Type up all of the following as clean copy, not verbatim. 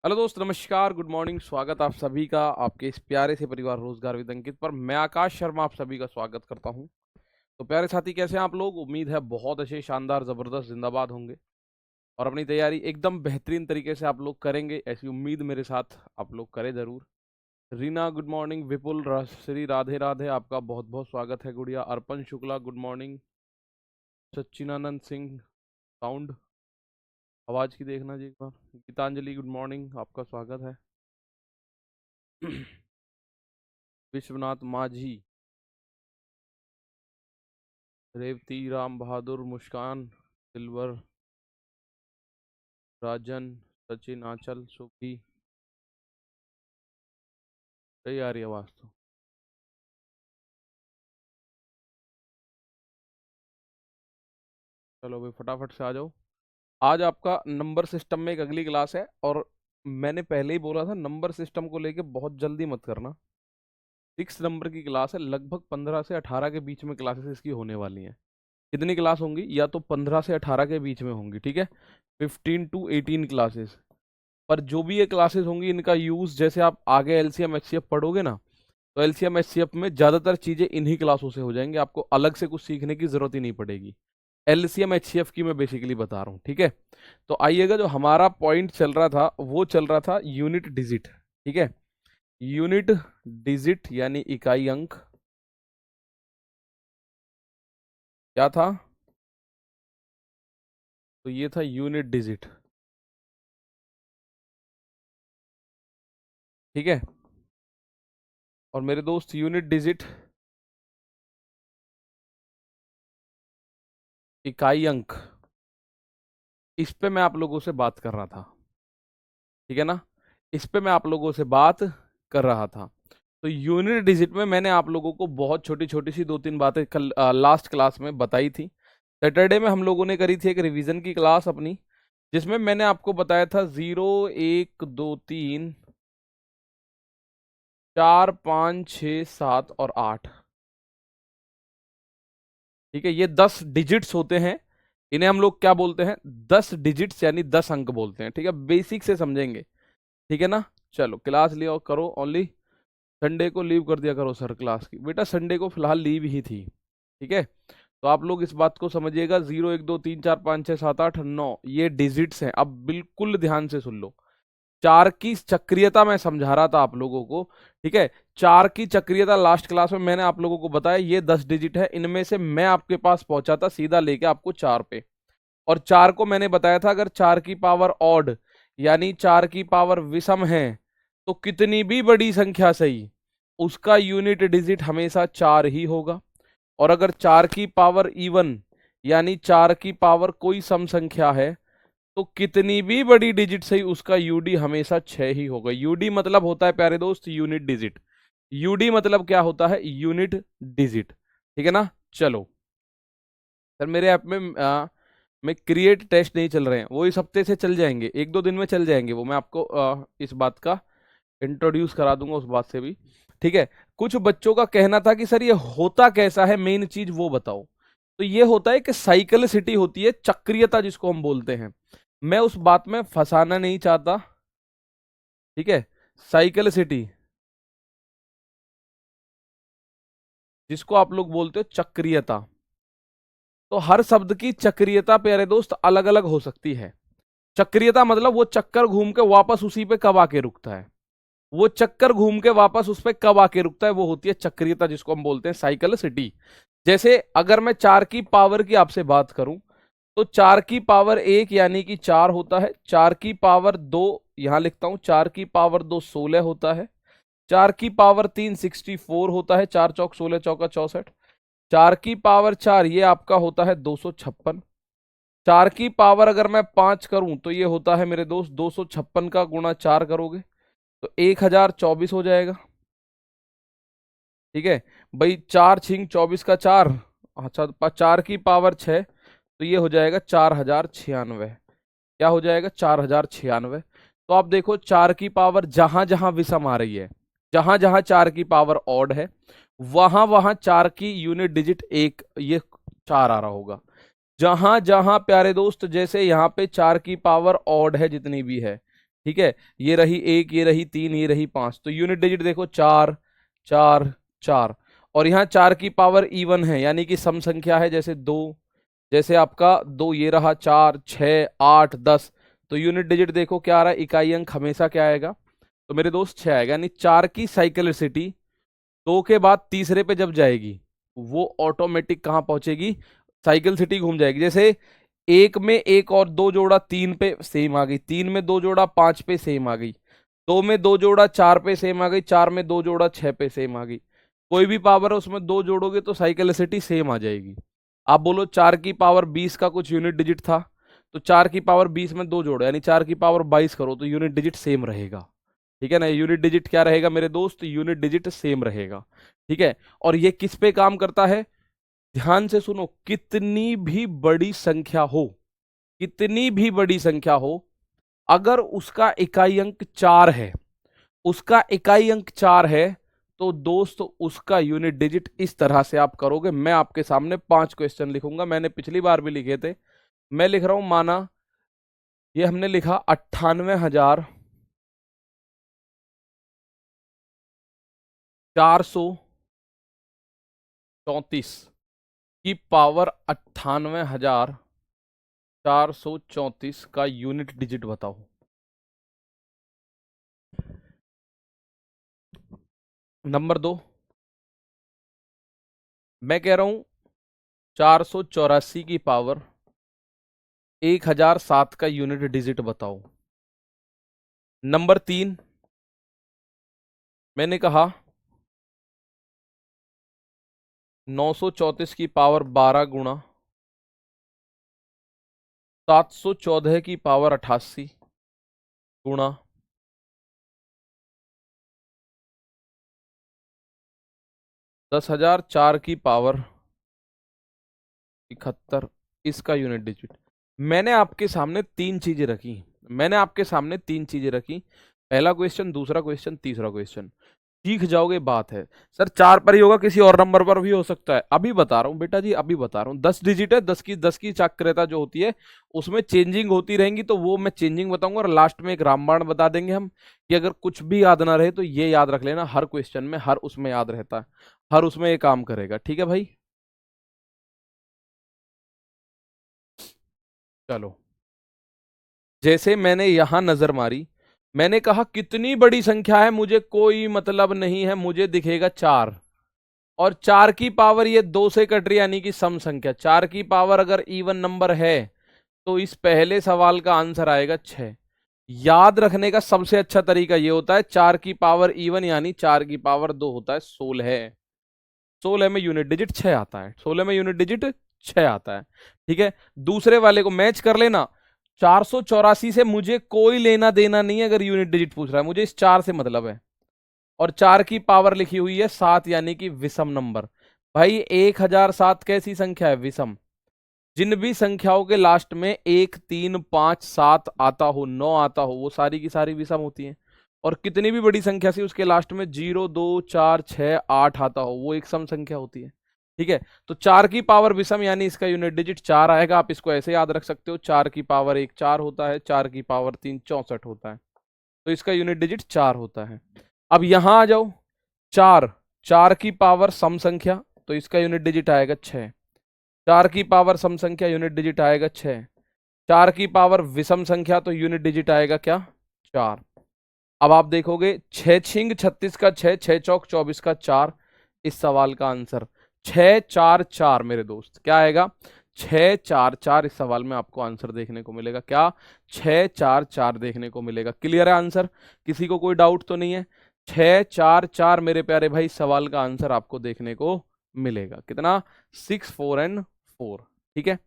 Hello दोस्त, नमस्कार, good morning. स्वागत आप सभी का आपके इस प्यारे से परिवार रोजगार विद अंकित पर। मैं आकाश शर्मा आप सभी का स्वागत करता हूं। तो प्यारे साथी, कैसे हैं आप लोग? उम्मीद है बहुत अच्छे, शानदार, जबरदस्त, जिंदाबाद होंगे और अपनी तैयारी एकदम बेहतरीन तरीके से आप लोग करेंगे, ऐसी उम्मीद मेरे साथ आप लोग करें जरूर। रीना गुड मॉर्निंग, विपुल श्री राधे राधे, आपका बहुत बहुत स्वागत है। Gudiya Arpan Shukla good morning. Sachchinanand Singh sound आवाज की देखना जी एक बार। गीतांजलि गुड मॉर्निंग, आपका स्वागत है। विश्वनाथ माझी, रेवती, राम बहादुर, मुस्कान, सिल्वर, राजन, सचिन, आंचल, सुखी। सही आ रही है आवाज तो। चलो भाई फटाफट से आ जाओ। आज आपका नंबर सिस्टम में एक अगली क्लास है, और मैंने पहले ही बोला था नंबर सिस्टम को लेके बहुत जल्दी मत करना। 6 नंबर की क्लास है, लगभग 15 से 18 के बीच में क्लासेस इसकी होने वाली हैं। कितनी क्लास होंगी? या तो 15 से 18 के बीच में होंगी, ठीक है। 15 to 18 क्लासेस। पर जो भी ये क्लासेस होंगी, इनका यूज जैसे आप आगे एलसीएम एचसीएफ पढ़ोगे ना, तो एलसीएम एचसीएफ में ज्यादातर चीजें इन्हीं क्लासों से हो जाएंगी। आपको अलग से कुछ सीखने की जरूरत ही नहीं पड़ेगी। एलसीएम एचसीएफ की मैं बेसिकली बता रहा हूँ, ठीक है। तो आइएगा, जो हमारा पॉइंट चल रहा था वो चल रहा था यूनिट डिजिट, ठीक है। यूनिट डिजिट यानी इकाई अंक। क्या था? तो ये था यूनिट डिजिट, ठीक है। और मेरे दोस्त, यूनिट डिजिट इकाई अंक, इस पे मैं आप लोगों से बात कर रहा था, ठीक है ना। इस पे मैं आप लोगों से बात कर रहा था। तो यूनिट डिजिट में मैंने आप लोगों को बहुत छोटी छोटी सी 2-3 बातें कल लास्ट क्लास में बताई थी। सैटरडे में हम लोगों ने करी थी एक रिवीजन की क्लास अपनी, जिसमें मैंने आपको बताया था 0, 1, 2, 3, 4, 5, 6, 7 और 8, ठीक है। ये 10 डिजिट्स होते हैं। इन्हें हम लोग क्या बोलते हैं? 10 डिजिट्स यानी 10 अंक बोलते हैं, ठीक है। बेसिक से समझेंगे, ठीक है ना। चलो क्लास लिया करो ओनली। संडे को लीव कर दिया करो सर क्लास की। बेटा संडे को फिलहाल लीव ही थी, ठीक है। तो आप लोग इस बात को समझिएगा, 0, 1, 2, 3, 4, 5, 6, 7, 8, 9 ये डिजिट्स हैं। अब बिल्कुल ध्यान से सुन लो। चार की चक्रियता मैं समझा रहा था आप लोगों को, ठीक है। चार की चक्रियता लास्ट क्लास में मैंने आप लोगों को बताया, ये 10 डिजिट है। इनमें से मैं आपके पास पहुंचा था सीधा लेके आपको 4 पे। और 4 को मैंने बताया था, अगर 4 की पावर ऑड यानी 4 की पावर विषम है, तो कितनी भी बड़ी संख्या सही, उसका यूनिट डिजिट हमेशा 4 ही होगा। और अगर 4 की पावर इवन यानी 4 की पावर कोई सम संख्या है, तो कितनी भी बड़ी डिजिट सही, उसका यूडी हमेशा 6 ही होगा। यूडी मतलब होता है प्यारे दोस्त यूनिट डिजिट। यूडी मतलब क्या होता है? यूनिट डिजिट, ठीक है ना। चलो सर, मेरे ऐप में क्रिएट टेस्ट नहीं चल रहे हैं, वो इस हफ्ते से चल जाएंगे, 1-2 दिन में चल जाएंगे। वो मैं आपको इस बात का इंट्रोड्यूस करा दूंगा, उस बात से भी, ठीक है। कुछ बच्चों का कहना था कि सर ये होता कैसा है, मेन चीज वो बताओ। तो ये होता है कि साइकिलिसिटी होती है, चक्रियता जिसको हम बोलते हैं। मैं उस बात में फंसाना नहीं चाहता, ठीक है। साइकिलिसिटी, जिसको आप लोग बोलते हो चक्रियता, तो हर शब्द की चक्रियता प्यारे दोस्त अलग अलग हो सकती है। चक्रियता मतलब वो चक्कर घूम के वापस उसी पे कब आके रुकता है। वो चक्कर घूम के वापस उस पे कब आके रुकता है, वो होती है चक्रियता, जिसको हम बोलते हैं साइकिलिसिटी। जैसे अगर मैं 4 की पावर की आपसे बात करूं, तो 4 की पावर 1 यानी कि 4 होता है। 4 की पावर 2, यहां लिखता हूं, 4 की पावर 2 16 होता है। 4 की पावर 3 64 होता है। 4 चौक 16, चौका 64। 4 की पावर 4 ये आपका होता है 256। 4 की पावर अगर मैं 5 करूं, तो ये होता है मेरे दोस्त 256 का गुणा 4 करोगे तो 1024 हो जाएगा, ठीक है। भाई 4 × 24 का 4, अच्छा 4 की पावर 6, तो ये हो जाएगा 4096। क्या हो जाएगा? 4096। तो आप देखो, 4 की पावर जहां जहां विषम आ रही है, जहां जहां 4 की पावर ऑड है, वहां वहां 4 की यूनिट डिजिट एक, ये 4 आ रहा होगा। जहां जहां प्यारे दोस्त, जैसे यहाँ पे 4 की पावर ऑड है जितनी भी है, ठीक है, ये रही 1, ये रही 3, ये रही 5, तो यूनिट डिजिट देखो 4 4 4। और यहाँ 4 की पावर इवन है, यानी कि सम संख्या है, जैसे 2, जैसे आपका 2, ये रहा 4 6 8 10। तो यूनिट डिजिट देखो क्या आ रहा है, इकाई अंक हमेशा क्या आएगा, तो मेरे दोस्त 6 आएगा। यानी 4 की साइक्लिसिटी 2 के बाद तीसरे पे जब जाएगी वो ऑटोमेटिक कहाँ पहुंचेगी, साइकिल सिटी घूम जाएगी। जैसे 1 में 1 और 2 जोड़ा 3 पे सेम आ गई, 3 में 2 जोड़ा 5 पे सेम आ गई, 2 में 2 जोड़ा 4 पे सेम आ गई, 4 में 2 जोड़ा 6 पे सेम आ गई। कोई भी पावर है उसमें 2 जोड़ोगे तो साइक्लिसिटी सेम आ जाएगी। आप बोलो 4 की पावर 20 का कुछ यूनिट डिजिट था, तो 4 की पावर 20 में 2 जोड़ो यानी 4 की पावर 22 करो तो यूनिट डिजिट सेम रहेगा। ठीक है ना, यूनिट डिजिट क्या रहेगा मेरे दोस्त, यूनिट डिजिट सेम रहेगा। ठीक है, और ये किस पे काम करता है, ध्यान से सुनो, कितनी भी बड़ी संख्या हो, कितनी भी बड़ी संख्या हो, अगर उसका इकाई अंक 4 है, उसका इकाई अंक 4 है, तो दोस्त उसका यूनिट डिजिट इस तरह से आप करोगे। मैं आपके सामने 5 क्वेश्चन लिखूंगा, मैंने पिछली बार भी लिखे थे, मैं लिख रहा हूं। माना ये हमने लिखा 98,434 की पावर 98,434 का यूनिट डिजिट बताओ। नंबर 2, मैं कह रहा हूं 484 की पावर 1007 का यूनिट डिजिट बताओ। नंबर 3, मैंने कहा 934 की पावर 12 गुणा 714 की पावर 88 गुणा 10,004 की पावर 71, इसका यूनिट डिजिट। मैंने आपके सामने तीन चीजें रखी, मैंने आपके सामने तीन चीजें रखी, पहला क्वेश्चन, दूसरा क्वेश्चन, तीसरा क्वेश्चन। सीख जाओगे, बात है सर 4 पर ही होगा, किसी और नंबर पर भी हो सकता है, अभी बता रहा हूँ बेटा जी, अभी बता रहा हूँ। 10 डिजिट है, 10 की चाक्रियता जो होती है उसमें चेंजिंग होती रहेंगी, तो वो मैं चेंजिंग बताऊंगा और लास्ट में एक रामबाण बता देंगे हम, कि अगर कुछ भी याद ना रहे तो ये याद रख लेना, हर क्वेश्चन में हर उसमें याद रहता है, हर उसमें ये काम करेगा। ठीक है भाई, चलो। जैसे मैंने यहां नजर मारी, मैंने कहा कितनी बड़ी संख्या है मुझे कोई मतलब नहीं है, मुझे दिखेगा 4, और 4 की पावर ये 2 से कट रही, यानी कि सम संख्या। 4 की पावर अगर इवन नंबर है तो इस पहले सवाल का आंसर आएगा 6। याद रखने का सबसे अच्छा तरीका ये होता है, 4 की पावर इवन यानी 4 की पावर 2 होता है 16, 16 में यूनिट डिजिट 6 आता है, 16 में यूनिट डिजिट 6 आता है। ठीक है, दूसरे वाले को मैच कर लेना। 484 से मुझे कोई लेना देना नहीं है, अगर यूनिट डिजिट पूछ रहा है मुझे इस 4 से मतलब है। और 4 की पावर लिखी हुई है 7, यानी कि विषम नंबर। भाई 1007 कैसी संख्या है, विषम। जिन भी संख्याओं के लास्ट में 1 3 5 7 आता हो, 9 आता हो, वो सारी की सारी विषम होती हैं। और कितनी भी बड़ी संख्या से उसके लास्ट में 0 2 4 6 8 आता हो, वो एक सम संख्या होती है। ठीक है, तो 4 की पावर विषम यानी इसका यूनिट डिजिट 4 आएगा। आप इसको ऐसे याद रख सकते हो, 4 की पावर 1 4 होता है, 4 की पावर 3 64 होता है, तो इसका यूनिट डिजिट 4 होता है। अब यहां आ जाओ, 4, 4 की पावर सम संख्या, तो इसका यूनिट डिजिट आएगा 6। 4 की पावर सम संख्या, यूनिट डिजिट आएगा 6। 4 की पावर विषम संख्या, तो यूनिट डिजिट आएगा क्या, 4। अब आप देखोगे 6 छिंग 36 का 6, 6 चौक 24 का 4, इस सवाल का आंसर 6 4 4 मेरे दोस्त, क्या आएगा, 6 4 4। इस सवाल में आपको आंसर देखने को मिलेगा क्या, 6 4 4 देखने को मिलेगा। क्लियर है आंसर, किसी को कोई डाउट तो नहीं है। 6 4 4 मेरे प्यारे भाई, सवाल का आंसर आपको देखने को मिलेगा कितना, 6 4 एंड 4। ठीक है,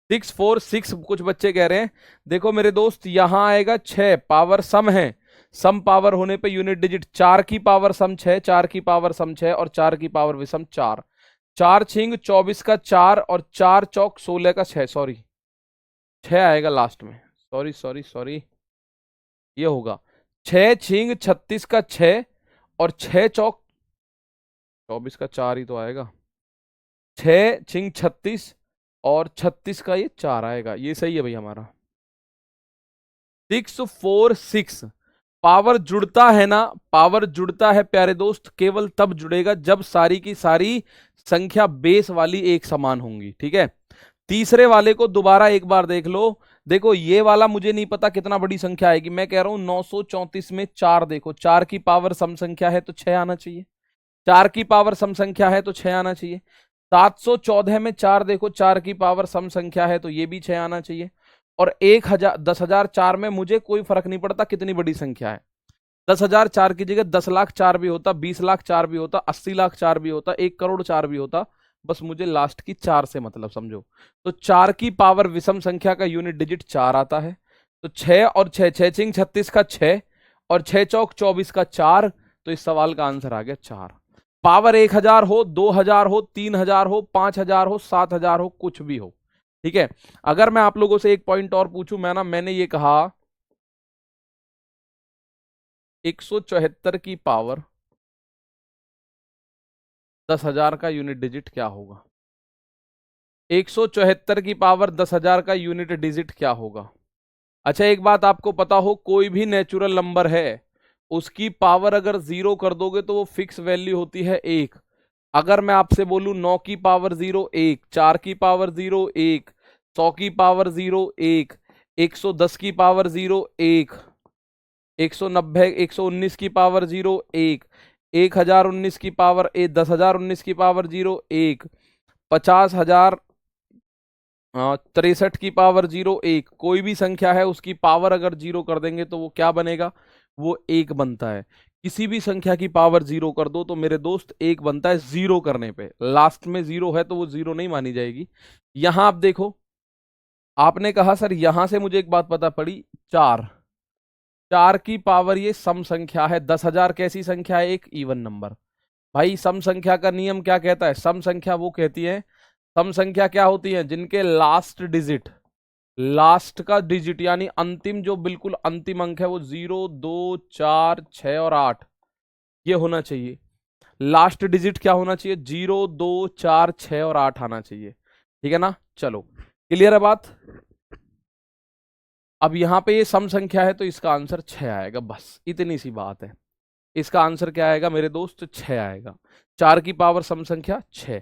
6 4 6। कुछ बच्चे कह रहे हैं देखो मेरे दोस्त, यहां आएगा 6, पावर सम है, सम पावर होने पे यूनिट डिजिट 4 की पावर सम 6, 4 की पावर सम 6 और 4 की पावर विषम 4। 4 छिंग 24 का 4 और 4 चौक 16 का 6, सॉरी 6 आएगा लास्ट में, सॉरी सॉरी सॉरी, ये होगा 6 छिंग 36 का 6 और 6 चौक 24 का 4 ही तो आएगा, 6 छिंग 36 और 36 का ये 4 आएगा, ये सही है भाई हमारा। 646। पावर जुड़ता है ना, पावर जुड़ता है प्यारे दोस्त केवल तब जुड़ेगा जब सारी की सारी संख्या बेस वाली एक समान होंगी। ठीक है, तीसरे वाले को दोबारा एक बार देख लो। देखो ये वाला मुझे नहीं पता कितना बड़ी संख्या आएगी, मैं कह रहा हूं 934 में 4, देखो 4 की पावर सम संख्या है तो 6 आना चाहिए, 4 की पावर सम संख्या है तो 6 आना चाहिए। 714 में 4, देखो 4 की पावर सम संख्या है तो ये भी 6 आना चाहिए। और 1000 10,004 में मुझे कोई फर्क नहीं पड़ता कितनी बड़ी संख्या है, 10,004 की जगह 10,00,004 भी होता, 20,00,004 भी होता, 80,00,004 भी होता, 1,00,00,004 भी होता, बस मुझे लास्ट की 4 से मतलब समझो। तो 4 की पावर विषम संख्या का यूनिट डिजिट 4 आता है। तो 6 और 6, 6 36 का 6 और 6 चौक 24 का 4, तो इस सवाल का आंसर आ गया 4। पावर 1,000 हो, 2,000 हो, 3,000 हो, 5,000 हो, 7,000 हो, कुछ भी हो। ठीक है, अगर मैं आप लोगों से एक पॉइंट और पूछूं, मैंने ये कहा 174 की पावर 10,000 का यूनिट डिजिट क्या होगा? 174 की पावर 10,000 का यूनिट डिजिट क्या होगा? अच्छा एक बात आपको पता हो, कोई भी नेचुरल नंबर है उसकी पावर अगर 0 कर दोगे तो वो फिक्स वैल्यू होती है 1। अगर मैं आपसे बोलूं 9 की पावर 0 1, 4 की पावर 0 1, 100 की पावर 0 1, 110 की पावर 0 1, 190 119 की पावर 0 1, 1019 की पावर 10,019 की पावर 0 1, 50,000 63 की पावर 0 1, कोई भी संख्या है उसकी पावर अगर 0 कर देंगे तो वो क्या बनेगा? वो 1 बनता है। किसी भी संख्या की पावर 0 कर दो तो मेरे दोस्त 1 बनता है, 0 करने पे लास्ट में 0 है तो वो 0 नहीं मानी जाएगी। यहां आप देखो, आपने कहा सर यहां से मुझे एक बात पता पड़ी, 4, 4 की पावर ये सम संख्या है, 10,000 कैसी संख्या है? एक इवन नंबर। भाई सम संख्या का नियम क्या कहता है? सम संख्या वो कहती है, सम संख्या क्या होती है? जिनके लास्ट डिजिट, लास्ट का डिजिट यानी अंतिम जो बिल्कुल अंतिम अंक है वो 0 2 4 6 और 8 ये होना चाहिए। लास्ट डिजिट क्या होना चाहिए? 0 2 4 6 और 8 आना चाहिए। ठीक है ना? चलो क्लियर है बात। अब यहां पे ये सम संख्या है तो इसका आंसर 6 आएगा, बस इतनी सी बात है। इसका आंसर क्या आएगा मेरे दोस्त? 6 आएगा। 4 की पावर सम संख्या 6।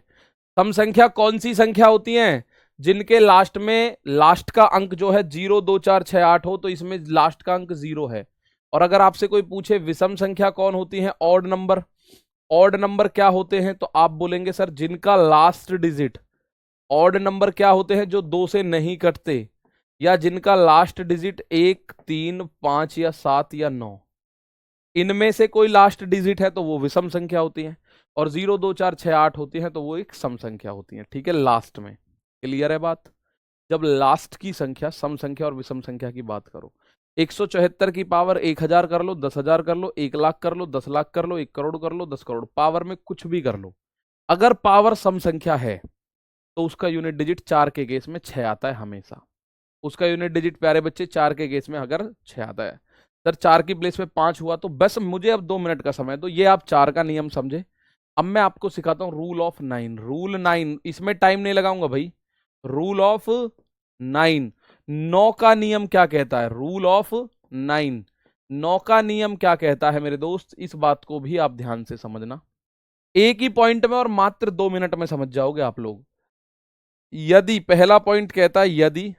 सम संख्या कौन सी संख्या होती है? जिनके लास्ट में लास्ट का अंक जो है 0 2 4 6 8 हो, तो इसमें लास्ट का अंक 0 है। और अगर आपसे कोई पूछे विषम संख्या कौन होती है? Odd number. ऑड नंबर क्या होते हैं? तो आप बोलेंगे सर जिनका लास्ट डिजिट, ऑड नंबर क्या होते हैं? जो 2 से नहीं कटते, या जिनका लास्ट डिजिट 1 3 5 या 7 या 9, इनमें से कोई लास्ट डिजिट है तो वो विषम संख्या होती है। और 0 2 4 6 8 होती है तो वो एक सम संख्या होती है। ठीक है, लास्ट में। क्लियर है बात? जब लास्ट की संख्या सम संख्या और विषम संख्या की बात करो, 174 की पावर 1,000 कर लो, 10,000 कर लो, 1,00,000 कर लो, 10,00,000 कर लो, 1 करोड़ कर लो, 10 करोड़, पावर में कुछ भी कर लो, अगर पावर सम संख्या है तो उसका यूनिट डिजिट 4 के केस में 6 आता है हमेशा। उसका यूनिट डिजिट प्यारे बच्चे 4 के केस में अगर 6 आता है। सर 4 की प्लेस में 5 हुआ तो बस मुझे अब 2 मिनट का समय दो, ये आप 4 का नियम समझे। अब मैं आपको सिखाता हूं रूल ऑफ 9। रूल 9, इसमें टाइम नहीं लगाऊंगा भाई। रूल ऑफ 9, 9 का नियम क्या कहता है? रूल ऑफ 9, 9 का नियम क्या कहता है मेरे दोस्त? इस बात को भी आप ध्यान से समझना, एक ही पॉइंट में और मात्र 2 मिनट में समझ जाओगे आप लोग। यदि पहला पॉइंट कहता है यदि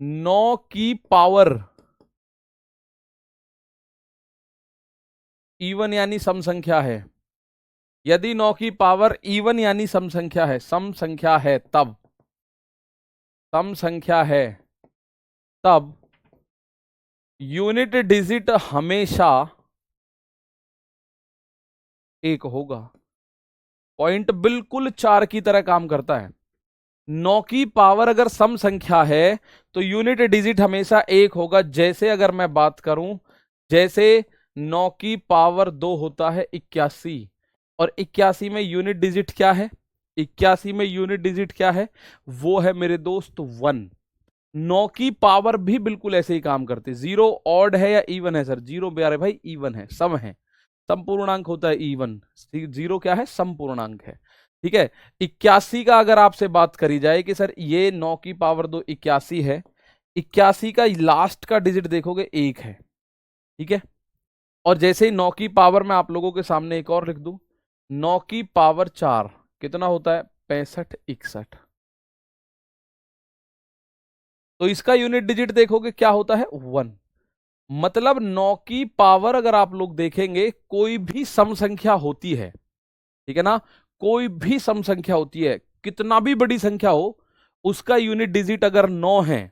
9 की पावर इवन यानी सम संख्या है, यदि 9 की पावर इवन यानी सम संख्या है, सम संख्या है तब, सम संख्या है तब यूनिट डिजिट हमेशा 1 होगा। पॉइंट बिल्कुल 4 की तरह काम करता है। 9 की पावर अगर सम संख्या है तो यूनिट डिजिट हमेशा 1 होगा। जैसे अगर मैं बात करूं, जैसे 9 की पावर 2 होता है 81, और 81 में यूनिट डिजिट क्या है? 81 में यूनिट डिजिट क्या है? वो है मेरे दोस्त 1। 9 की पावर भी बिल्कुल ऐसे ही काम करते। 0 ऑड है या इवन है? सर 0 प्यारे भाई इवन है, सम है, संपूर्णांक होता है इवन। 0 क्या है? संपूर्णांक है। ठीक है, 81 का अगर आपसे बात करी जाए कि सर ये 9 की पावर 2 81 है, 81 का लास्ट का डिजिट देखोगे 1 है, ठीक है। और जैसे ही 9 की पावर मैं आप लोगों के सामने एक और लिख दूं, 9 की पावर 4 कितना होता है, 65 61। तो इसका यूनिट डिजिट देखोगे क्या होता है, 1। मतलब 9 की पावर अगर आप लोग देखेंगे, कोई भी सम संख्या होती है, ठीक है ना, कोई भी सम संख्या होती है, कितना भी बड़ी संख्या हो, उसका यूनिट डिजिट अगर 9 है,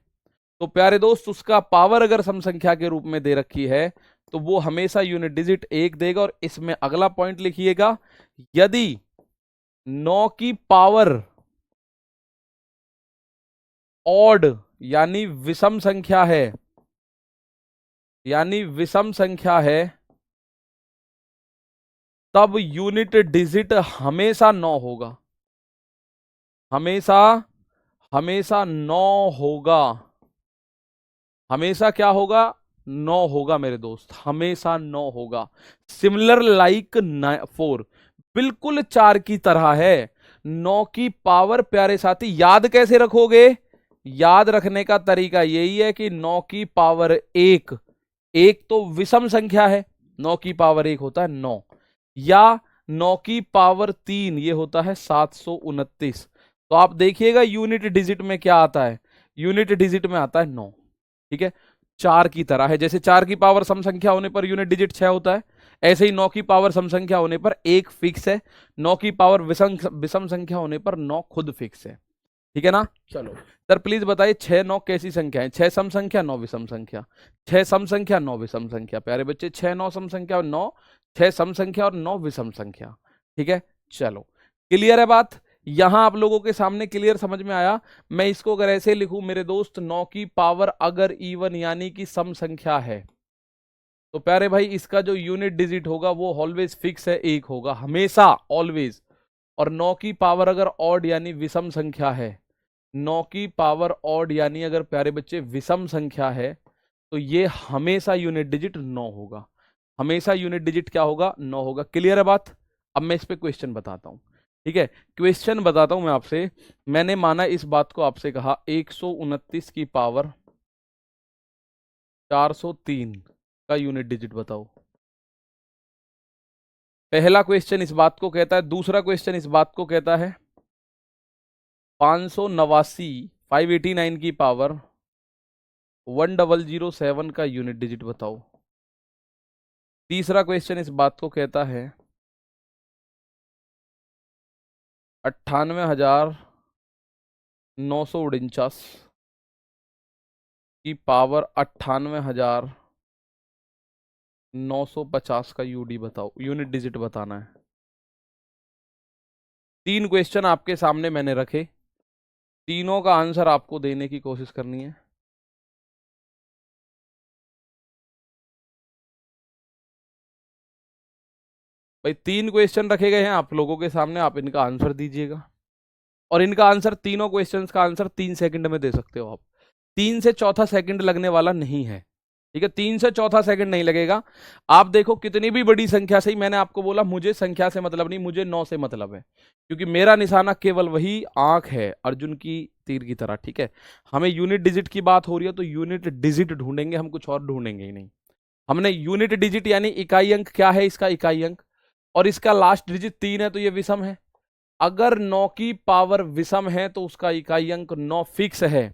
तो प्यारे दोस्त उसका पावर अगर सम संख्या के रूप में दे रखी है, तो वो हमेशा यूनिट डिजिट 1 देगा। और इसमें अगला पॉइंट लिखिएगा, यदि 9 की पावर ऑड यानी विषम संख्या है, यानी विषम संख्या है, तब यूनिट डिजिट हमेशा 9 होगा, हमेशा, हमेशा 9 होगा, हमेशा क्या होगा, 9 होगा मेरे दोस्त, हमेशा 9 होगा। सिमिलर लाइक 4, बिल्कुल 4 की तरह है। 9 की पावर प्यारे साथी याद कैसे रखोगे, याद रखने का तरीका यही है कि 9 की पावर 1, एक तो विषम संख्या है, 9 की पावर 1 होता है 9, या 9 की पावर 3 ये होता है 729। तो आप देखिएगा यूनिट डिजिट में क्या आता है, यूनिट डिजिट में आता है 9, ठीक है। 4 की तरह है, जैसे 4 की पावर सम संख्या होने पर यूनिट डिजिट 6 होता है, ऐसे ही 9 की पावर सम संख्या होने पर 1 फिक्स है, 9 की पावर विषम संख्या होने पर 9 खुद फिक्स है, ठीक है ना। चलो सर प्लीज बताइए 6 9 कैसी संख्या है, 6 सम संख्या 9 विषम संख्या, 6 सम संख्या 9 विषम संख्या, प्यारे बच्चे 6 9 सम संख्या और 9, 6 सम संख्या और 9 विषम संख्या, ठीक है। चलो क्लियर है बात, यहां आप लोगों के सामने क्लियर समझ में आया। मैं इसको अगर ऐसे लिखूं मेरे दोस्त, 9 की पावर अगर इवन यानी कि सम संख्या है, तो प्यारे भाई इसका जो यूनिट डिजिट होगा वो ऑलवेज फिक्स है, 1 होगा हमेशा ऑलवेज। और 9 की पावर अगर ऑड यानी विषम संख्या है, 9 की पावर ऑड यानी अगर प्यारे बच्चे विषम संख्या है, तो ये हमेशा यूनिट डिजिट 9 होगा, हमेशा यूनिट डिजिट क्या होगा, 9 होगा। क्लियर है बात। अब मैं इस पे क्वेश्चन बताता हूं, ठीक है, क्वेश्चन बताता हूं मैं आपसे। मैंने माना इस बात को आपसे कहा 129 की पावर 403 का यूनिट डिजिट बताओ। पहला क्वेश्चन इस बात को कहता है, दूसरा क्वेश्चन इस बात को कहता है 589 589 की पावर 1007 का यूनिट डिजिट बताओ। तीसरा क्वेश्चन इस बात को कहता है 98,949 की पावर 98,950 का यूडी बताओ, यूनिट डिजिट बताना है। 3 क्वेश्चन आपके सामने मैंने रखे, तीनों का आंसर आपको देने की कोशिश करनी है। भाई 3 क्वेश्चन रखे गए हैं आप लोगों के सामने, आप इनका आंसर दीजिएगा। और इनका आंसर, तीनों क्वेश्चंस का आंसर 3 सेकंड में दे सकते हो आप, 3 से चौथा सेकंड लगने वाला नहीं है, ठीक है, 3 से चौथा सेकंड नहीं लगेगा। आप देखो कितनी भी बड़ी संख्या से ही, मैंने आपको बोला मुझे संख्या से मतलब नहीं, मुझे 9 से मतलब है, क्योंकि मेरा निशाना केवल वही आंख है अर्जुन की तीर की तरह, ठीक है। हमें यूनिट डिजिट की बात हो रही है तो यूनिट डिजिट ढूंढेंगे, हम कुछ और ढूंढेंगे ही नहीं। हमने यूनिट डिजिट यानी इकाई अंक, क्या है इसका इकाई अंक, और इसका लास्ट डिजिट 3 है तो ये विषम है। अगर 9 की पावर विषम है तो उसका इकाई अंक 9 फिक्स है।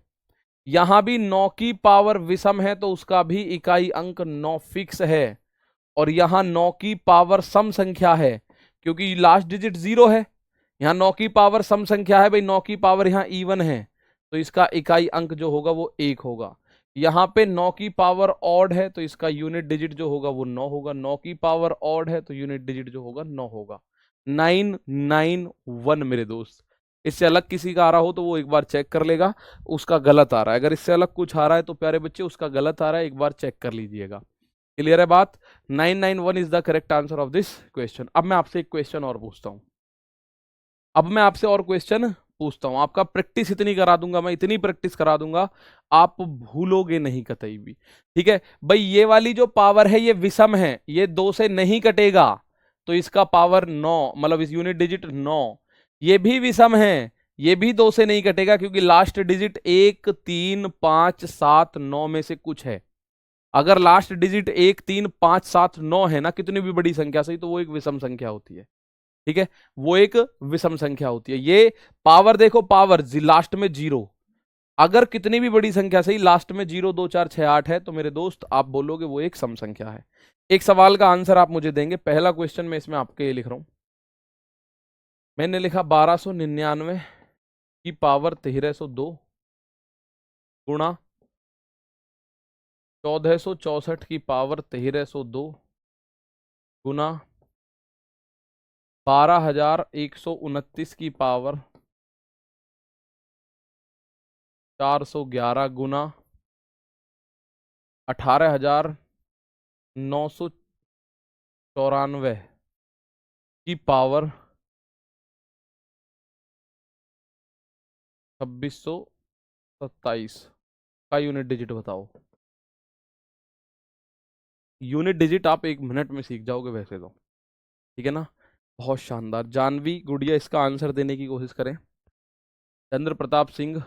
यहां भी 9 की पावर विषम है तो उसका भी इकाई अंक 9 फिक्स है। और यहां 9 की पावर सम संख्या है, क्योंकि लास्ट डिजिट 0 है। यहां 9 की पावर सम संख्या है भाई, 9 की पावर यहां इवन है, तो इसका इकाई अंक जो होगा वो 1 होगा। यहां पे 9 की पावर ऑड है तो इसका यूनिट डिजिट जो होगा वो 9 होगा। 9 की पावर ऑड है तो यूनिट डिजिट जो होगा 9 होगा। 991 मेरे दोस्त। इससे अलग किसी का आ रहा हो तो वो एक बार चेक कर लेगा, उसका गलत आ रहा है। अगर इससे अलग कुछ आ रहा है तो प्यारे बच्चे उसका गलत आ रहा है, एक बार चेक कर लीजिएगा। क्लियर है बात। 991 is the correct answer of this question. अब मैं आपसे एक क्वेश्चन और पूछता हूं, अब मैं आपसे और क्वेश्चन पूछता हूं। आपका प्रैक्टिस इतनी करा दूंगा मैं, इतनी प्रैक्टिस करा दूंगा आप भूलोगे नहीं कतई भी, ठीक है भाई। ये वाली जो पावर है ये विषम है, ये 2 से नहीं कटेगा, तो इसका पावर 9, मतलब इस यूनिट डिजिट 9। ये भी विषम है, ये भी 2 से नहीं कटेगा क्योंकि लास्ट डिजिट 1 3 5 7 9 में से कुछ है। अगर लास्ट डिजिट 1 3 5 7 9 है ना, कितनी भी बड़ी संख्या सही, तो वो एक विषम संख्या होती है। ठीक है, वो एक विषम संख्या होती है। ये पावर देखो, पावर लास्ट में 0, अगर कितनी भी बड़ी संख्या सही लास्ट में 0 2 4 6 8 है, तो मेरे दोस्त आप बोलोगे वो एक सम संख्या है। एक सवाल का आंसर आप मुझे देंगे। पहला क्वेश्चन मैं इसमें आपके लिए लिख रहा हूं। मैंने लिखा 1299 की पावर 1302 गुणा 1464 की पावर 1302 गुना 12129 की पावर 411 गुना 18994 की पावर 2627 का यूनिट डिजिट बताओ। यूनिट डिजिट आप 1 मिनट में सीख जाओगे वैसे तो, ठीक है ना। बहुत शानदार। जानवी गुड़िया इसका आंसर देने की कोशिश करें। चंद्र प्रताप सिंह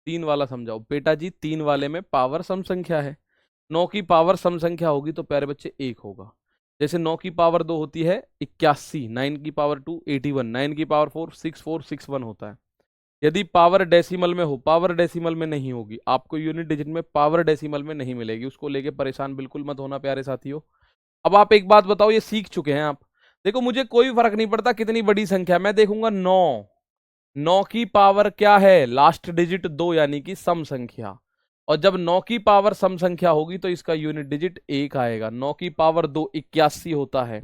3 वाला समझाओ। बेटा जी 3 वाले में पावर सम संख्या है, 9 की पावर सम संख्या होगी तो प्यारे बच्चे 1 होगा। जैसे 9 की पावर 2 होती है 81, 9 की पावर 2 81, 9 की पावर 4 6461 होता है। यदि पावर डेसिमल में हो, पावर डेसिमल में नहीं होगी, आपको यूनिट डिजिट में पावर डेसिमल में नहीं मिलेगी, उसको लेके परेशान बिल्कुल मत होना प्यारे साथियों। अब आप एक बात बताओ, ये सीख चुके हैं आप। देखो मुझे कोई फर्क नहीं पड़ता कितनी बड़ी संख्या, मैं देखूंगा 9, 9 की पावर क्या है, लास्ट डिजिट 2 यानी कि सम संख्या। और जब 9 की पावर सम संख्या होगी तो इसका यूनिट डिजिट 1 आएगा। 9 की पावर 2 81 होता है,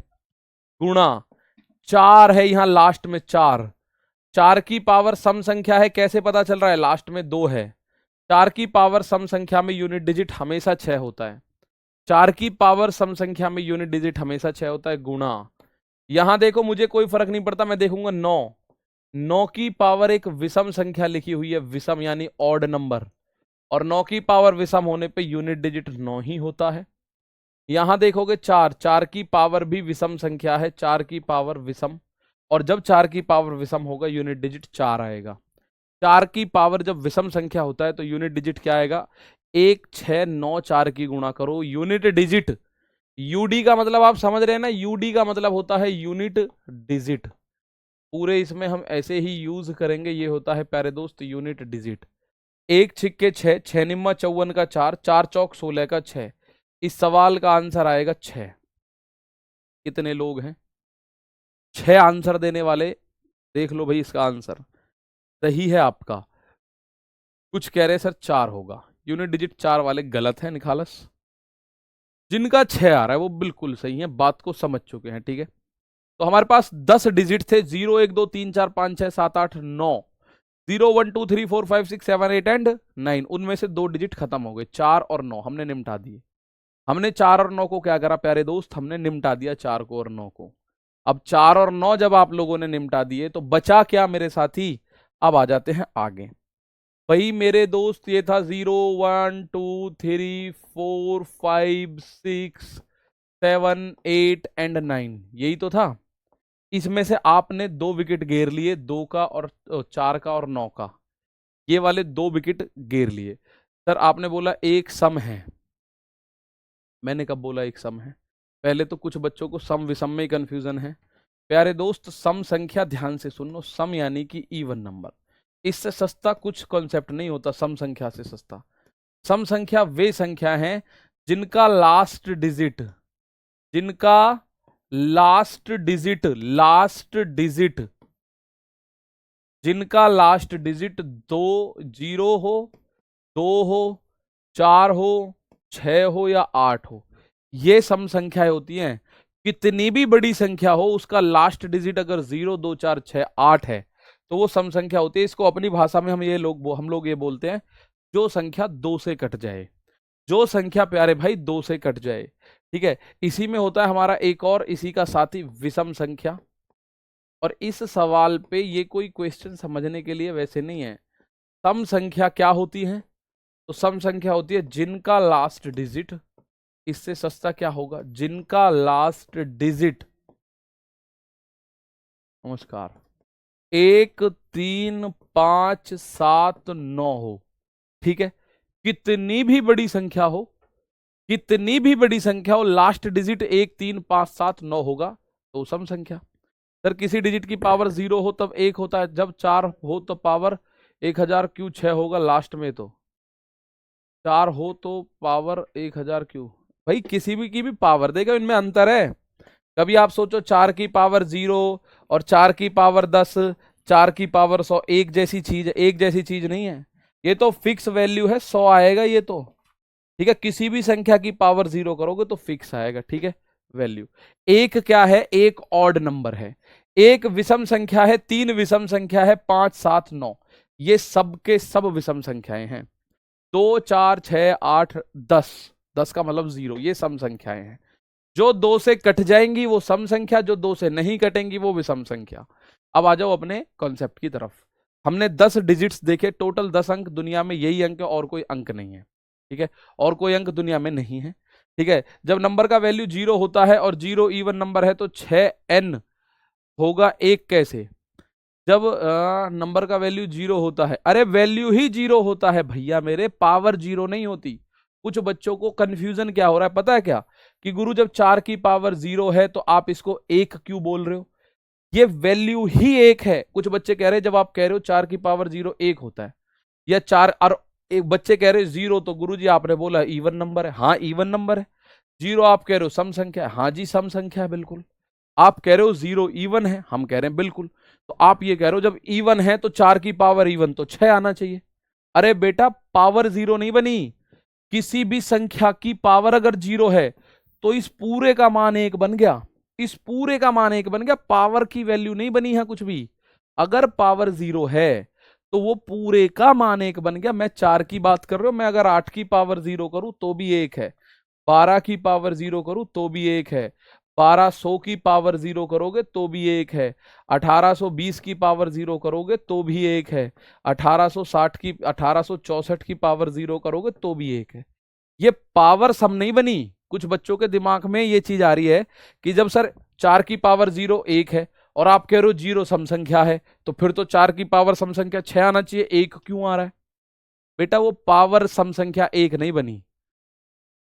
गुणा 4 है यहां लास्ट में 4, 4 की पावर सम संख्या है, कैसे पता चल रहा है, लास्ट में 2 है। 4 की पावर सम संख्या में यूनिट डिजिट हमेशा 6 होता है। 4 की पावर सम संख्या में यूनिट डिजिट हमेशा 6 होता है, गुणा यहां देखो मुझे कोई फर्क नहीं पड़ता, मैं देखूंगा 9, 9 की पावर एक विषम संख्या लिखी हुई है, विषम यानी ऑड नंबर, और 9 की पावर विषम होने पे यूनिट डिजिट 9 ही होता है। यहां देखोगे 4, 4 की पावर भी विषम संख्या है, 4 की पावर विषम, और जब 4 की पावर विषम होगा यूनिट डिजिट 4 आएगा। 4 की पावर जब विषम संख्या होता है तो यूनिट डिजिट क्या आएगा, 1 6 9 4 की गुणा करो यूनिट डिजिट। यूडी का मतलब आप समझ रहे हैं ना, यूडी का मतलब होता है यूनिट डिजिट। पूरे इसमें हम ऐसे ही यूज करेंगे, ये होता है प्यारे दोस्त यूनिट डिजिट। 1 छिक्के 6, 6 निम्मा 54 का 4, 4 चौक 16 का 6। इस सवाल का आंसर आएगा 6। कितने लोग हैं 6 आंसर देने वाले, देख लो भाई इसका आंसर सही है आपका। कुछ कह रहे सर 4 होगा, यूनिट डिजिट 4 वाले गलत है निखालस। जिनका 6 आ रहा है वो बिल्कुल सही है, बात को समझ चुके हैं, ठीक है। तो हमारे पास 10 डिजिट थे, 0 1 2 3 4 5 6 7 8 9, 0 1 2 3 4 5 6 7 8 एंड 9। उनमें से 2 डिजिट खत्म हो गए, 4 और 9 हमने निपटा दिए। हमने 4 और 9 को क्या करा प्यारे दोस्त, हमने निपटा दिया 4 को और 9 को। अब 4 और 9 जब आप लोगों ने निपटा दिए तो बचा क्या मेरे साथी। अब आ जाते हैं आगे। भाई मेरे दोस्त ये था 0 1 2 3 4 5 6 7 8 एंड 9, यही तो था। इसमें से आपने 2 विकेट घेर लिए, 2 का और 4 का और 9 का, ये वाले 2 विकेट घेर लिए। सर आपने बोला एक सम है, मैंने कब बोला एक सम है। पहले तो कुछ बच्चों को सम विषम में ही कंफ्यूजन है। प्यारे दोस्त सम संख्या ध्यान से सुन लो, सम यानी कि इवन नंबर, इससे सस्ता कुछ कॉन्सेप्ट नहीं होता सम संख्या से सस्ता। सम संख्या वे संख्या हैं जिनका लास्ट डिजिट, जिनका लास्ट डिजिट, लास्ट डिजिट, जिनका लास्ट डिजिट 2 0 हो, 2 हो, 4 हो, 6 हो या 8 हो, ये सम संख्याएं होती हैं। कितनी भी बड़ी संख्या हो उसका लास्ट डिजिट अगर 0 2 4 6 8 है तो वो सम संख्या होती है। इसको अपनी भाषा में हम लोग ये बोलते हैं, जो संख्या 2 से कट जाए, जो संख्या प्यारे भाई 2 से कट जाए, ठीक है। इसी में होता है हमारा एक और इसी का साथी विषम संख्या। और इस सवाल पे ये कोई क्वेश्चन समझने के लिए वैसे नहीं है। सम संख्या क्या होती है, तो सम संख्या होती है जिनका लास्ट डिजिट, इससे सस्ता क्या होगा, जिनका लास्ट डिजिट, नमस्कार, 1 3 5 7 9 हो, ठीक है, कितनी भी बड़ी संख्या हो, कितनी भी बड़ी संख्या हो, लास्ट डिजिट 1 3 5 7 9 होगा तो सम संख्या। सर किसी डिजिट की पावर 0 हो तब 1 होता है, जब 4 हो तो पावर 1000 क्यों 6 होगा लास्ट में, तो 4 हो तो पावर 1000 क्यों, भाई किसी भी की भी पावर देगा, इनमें अंतर है। कभी आप सोचो 4 की पावर 0 और 4 की पावर 10, 4 की पावर 100 एक जैसी चीज है? एक जैसी चीज नहीं है, ये तो फिक्स वैल्यू है, 100 आएगा ये तो, ठीक है। किसी भी संख्या की पावर 0 करोगे तो फिक्स आएगा, ठीक है, वैल्यू। एक क्या है, एक ऑड नंबर है, एक विषम संख्या है, 3 विषम संख्या है, 5 7 9, ये सब के सब विषम संख्याएं हैं। 2 4 6 8 10, 10 का मतलब 0, ये सम संख्याएं हैं। जो 2 से कट जाएंगी वो सम संख्या, जो 2 से नहीं कटेंगी वो विषम संख्या। अब आ जाओ अपने कॉन्सेप्ट की तरफ। हमने 10 डिजिट्स देखे, टोटल 10 अंक, दुनिया में यही अंक है और कोई अंक नहीं है, ठीक है, और कोई अंक दुनिया में नहीं है, ठीक है। जब नंबर का वैल्यू 0 होता है और 0 इवन नंबर है तो 6n होगा 1 कैसे? जब नंबर का वैल्यू 0 होता है, अरे वैल्यू ही 0 होता है भैया मेरे, पावर 0 नहीं होती। कुछ बच्चों को कंफ्यूजन क्या हो रहा है पता है क्या, कि गुरु जब 4 की पावर 0 है तो आप इसको 1 क्यों बोल रहे हो, ये वैल्यू ही 1 है। कुछ बच्चे कह रहे हैं जब आप कह रहे हो 4 की पावर 0 1 होता है, या 4 और एक बच्चे कह रहे हैं 0, तो गुरुजी आपने बोला इवन नंबर है, हाँ इवन नंबर है। 0 आप कह रहे हो सम संख्या है, हाँ जी सम संख्या है बिल्कुल। आप कह रहे हो 0 इवन है, हम कह रहे हैं बिल्कुल। तो आप ये कह रहे हो जब इवन है तो 4 की पावर इवन तो 6 आना चाहिए। अरे बेटा पावर 0 नहीं बनी, किसी भी संख्या की पावर अगर 0 है तो इस पूरे का मान 1 बन गया, इस पूरे का मान 1 बन गया, पावर की वैल्यू नहीं बनी है कुछ भी। अगर पावर 0 है तो वो पूरे का मान 1 बन गया। मैं 4 की बात कर रहा हूं, मैं अगर 8 की पावर 0 करूं तो भी 1 है, 12 की पावर 0 करूं तो भी 1 है, 1200 की पावर 0 करोगे तो भी 1 है, 1820 की पावर 0 करोगे तो भी 1 है, 1860 की 1864 की पावर 0 करोगे तो भी 1 है। ये पावर सम नहीं बनी। कुछ बच्चों के दिमाग में ये चीज आ रही है कि जब सर 4 की पावर 0 1 है और आप कह रहे हो 0 सम संख्या है, तो फिर तो 4 की पावर सम संख्या 6 आना चाहिए, 1 क्यों आ रहा है? बेटा वो पावर सम संख्या 1 नहीं बनी,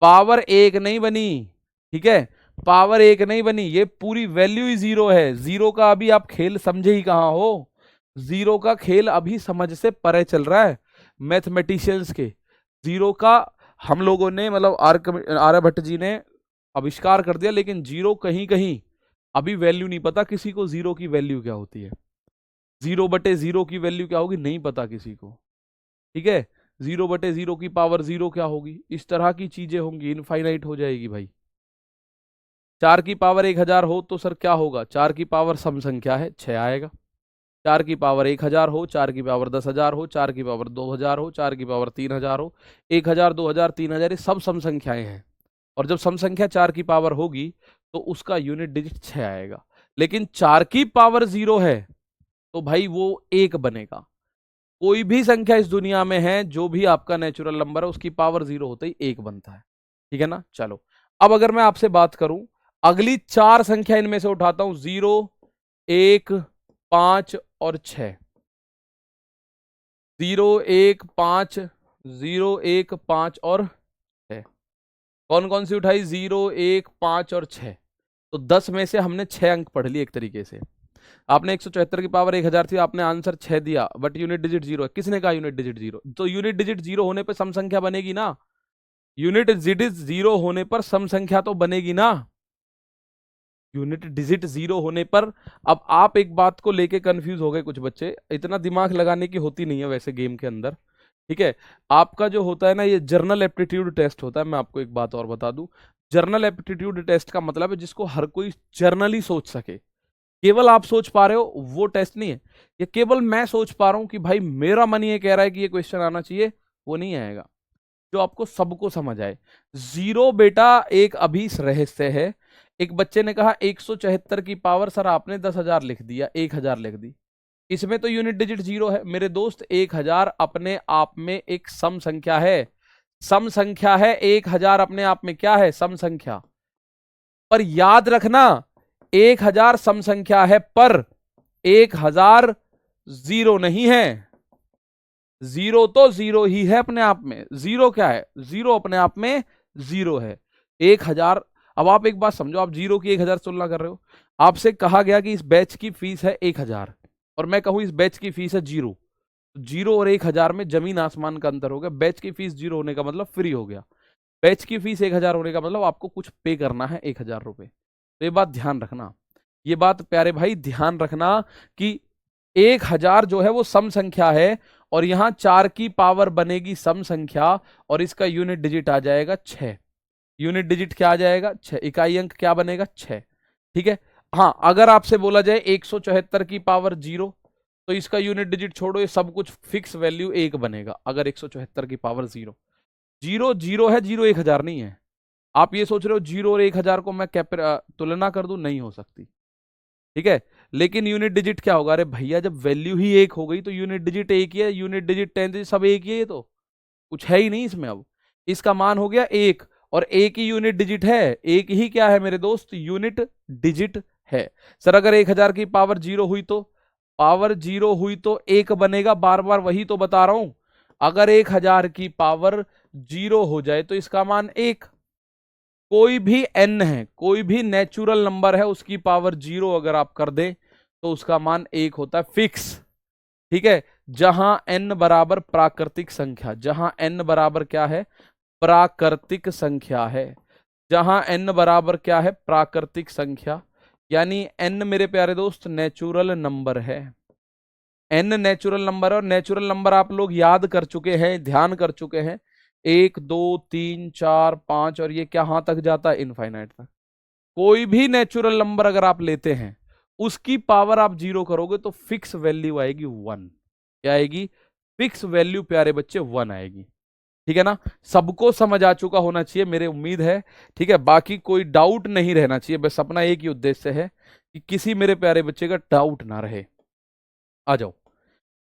पावर 1 नहीं बनी, ठीक है, पावर 1 नहीं बनी, ये पूरी वैल्यू ही 0 है। 0 का अभी आप खेल समझे ही कहां हो, 0 का खेल अभी समझ से परे चल रहा है मैथमेटिशियंस के। 0 का हम लोगों ने मतलब आर्यभट्ट जी ने आविष्कार कर दिया, लेकिन 0 कहीं कहीं अभी वैल्यू नहीं पता किसी को, 0 की वैल्यू क्या होती है, 0/0 की वैल्यू क्या होगी नहीं पता किसी को, ठीक है। 0/0 की पावर 0 क्या होगी, इस तरह की चीजें होंगी, इनफाइनाइट हो जाएगी भाई। 4 की पावर 1000 हो तो सर क्या होगा, 4 की पावर सम संख्या है 6 आएगा। 4 की पावर 1000 हो, 4 की पावर 10,000 हो, 4 की पावर 2000 हो, 4 की पावर 3000 हो, 1000 2000 3000 ये सब सम संख्याएं हैं। और जब सम संख्या 4 की पावर होगी तो उसका यूनिट डिजिट 6 आएगा। लेकिन 4 की पावर 0 है तो भाई वो 1 बनेगा। कोई भी संख्या इस दुनिया में है जो भी आपका नेचुरल नंबर है उसकी पावर 0 होते ही 1 बनता है, ठीक है ना। चलो अब अगर मैं आपसे बात करूं, अगली 4 संख्या इनमें से उठाता हूं, 0 1 5 और 6, 0 1 5, 0 1 5 और 6, कौन कौन सी उठाई, 0 1 5 और 6। तो 10 में से हमने 6 अंक पढ़ लिए एक तरीके से। आपने 174 की पावर 1000 थी, आपने आंसर 6 दिया, बट यूनिट डिजिट 0 है। किसने कहा यूनिट डिजिट 0? तो यूनिट डिजिट 0 होने पर सम संख्या बनेगी ना, यूनिट डिजिट 0 होने पर सम संख्या तो बनेगी ना, यूनिट डिजिट 0 होने पर। अब आप एक बात को लेके कंफ्यूज हो गए कुछ बच्चे, इतना दिमाग लगाने की होती नहीं है वैसे गेम के अंदर, ठीक है। आपका जो होता है ना ये जर्नल एप्टीट्यूड टेस्ट होता है। मैं आपको एक बात और बता दूं, जर्नल एप्टीट्यूड टेस्ट का मतलब है जिसको हर कोई जर्नली सोच सके। केवल आप सोच पा रहे हो वो टेस्ट नहीं है, ये केवल मैं सोच पा रहा हूं कि भाई मेरा मन ये कह रहा है कि ये क्वेश्चन आना चाहिए, वो नहीं आएगा। जो आपको सबको समझ आए। 0 बेटा एक अभी रहस्य है। एक बच्चे ने कहा 174 की पावर, सर आपने 10,000 लिख दिया, 1000 लिख दी, इसमें तो यूनिट डिजिट 0 है। मेरे दोस्त 1000 अपने आप में एक सम संख्या है, सम संख्या है। 1000 अपने आप में क्या है, सम संख्या। पर याद रखना 1000 सम संख्या है, पर 1000 जीरो नहीं है। जीरो तो जीरो ही है अपने आप में। जीरो क्या है? जीरो अपने आप में जीरो है। 1000। अब आप एक बात समझो, आप जीरो की 1000 तुलना कर रहे हो। आपसे कहा गया कि इस बैच की फीस है 1000 और मैं कहूं इस बैच की फीस है जीरो। जीरो और 1000 में जमीन आसमान का अंतर हो गया। बैच की फीस जीरो होने का मतलब फ्री हो गया। बैच की फीस 1000 होने का मतलब आपको कुछ पे करना है 1000 रुपए। तो ये बात ध्यान रखना, ये बात प्यारे भाई ध्यान रखना कि 1000 जो है वो सम संख्या है और यहां 4 की पावर बनेगी सम संख्या और इसका यूनिट डिजिट आ जाएगा 6। यूनिट डिजिट क्या आ जाएगा? 6। इकाई अंक क्या बनेगा? 6। ठीक है। हाँ, अगर आपसे बोला जाए 174 की पावर जीरो तो इसका यूनिट डिजिट छोड़ो, ये सब कुछ फिक्स वैल्यू 1 बनेगा। अगर 174 की पावर जीरो, जीरो जीरो है, जीरो 1000 नहीं है। आप ये सोच रहे हो जीरो और 1000 को मैं तुलना कर दूं, नहीं हो सकती। ठीक है। लेकिन यूनिट डिजिट क्या होगा? अरे भैया जब वैल्यू ही 1 हो गई तो यूनिट डिजिट 1 ही है। यूनिट डिजिट 10 सब 1 ही है, ये तो कुछ है ही नहीं इसमें। अब इसका मान हो गया 1 और 1 ही यूनिट डिजिट है। 1 ही क्या है मेरे दोस्त? यूनिट डिजिट है। सर अगर 1000 की पावर जीरो हुई तो? पावर जीरो हुई तो 1 बनेगा। बार बार वही तो बता रहा हूं। अगर 1000 की पावर जीरो हो जाए तो इसका मान 1। कोई भी n है, कोई भी नेचुरल नंबर है, उसकी पावर जीरो अगर आप कर दें तो उसका मान 1 होता है फिक्स। ठीक है। जहां n बराबर प्राकृतिक संख्या, जहां n बराबर क्या है? प्राकृतिक संख्या है। जहां n बराबर क्या है? प्राकृतिक संख्या। यानी n मेरे प्यारे दोस्त नेचुरल नंबर है। n नेचुरल नंबर है और नेचुरल नंबर आप लोग याद कर चुके हैं, ध्यान कर चुके हैं। 1 2 3 4 5 और ये कहां तक जाता है? इनफाइनाइट तक। कोई भी नेचुरल नंबर अगर आप लेते हैं उसकी पावर आप जीरो करोगे तो फिक्स वैल्यू आएगी 1। क्या आएगी? फिक्स वैल्यू प्यारे बच्चे 1 आएगी। ठीक है ना? सबको समझ आ चुका होना चाहिए मेरे उम्मीद है। ठीक है, बाकी कोई डाउट नहीं रहना चाहिए। बस अपना एक ही उद्देश्य है कि किसी मेरे प्यारे बच्चे का डाउट ना रहे। आ जाओ।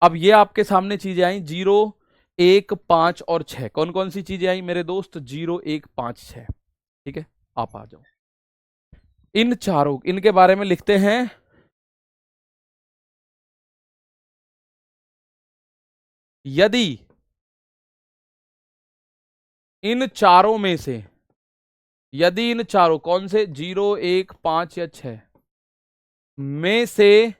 अब ये आपके सामने चीजें आई 0 1 5 और 6। कौन कौन सी चीजें आई मेरे दोस्त? 0 1 5 6। ठीक है, आप आ जाओ। इन चारों, इनके बारे में लिखते हैं। यदि इन चारों में से, यदि इन चारों कौन से? 0 1 5 या 6 में से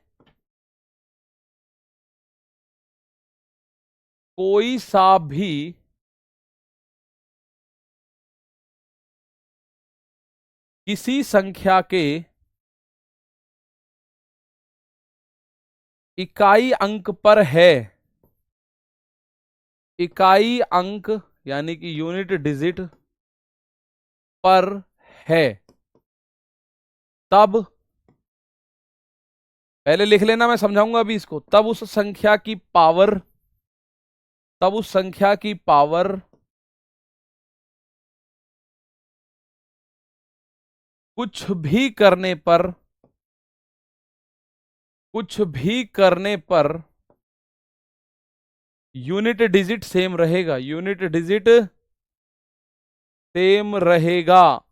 कोई सा भी किसी संख्या के इकाई अंक पर है, इकाई अंक यानी कि यूनिट डिजिट पर है, तब, पहले लिख लेना मैं समझाऊंगा अभी इसको, तब उस संख्या की पावर, तब उस संख्या की पावर कुछ भी करने पर, कुछ भी करने पर यूनिट डिजिट सेम रहेगा। यूनिट डिजिट सेम रहेगा।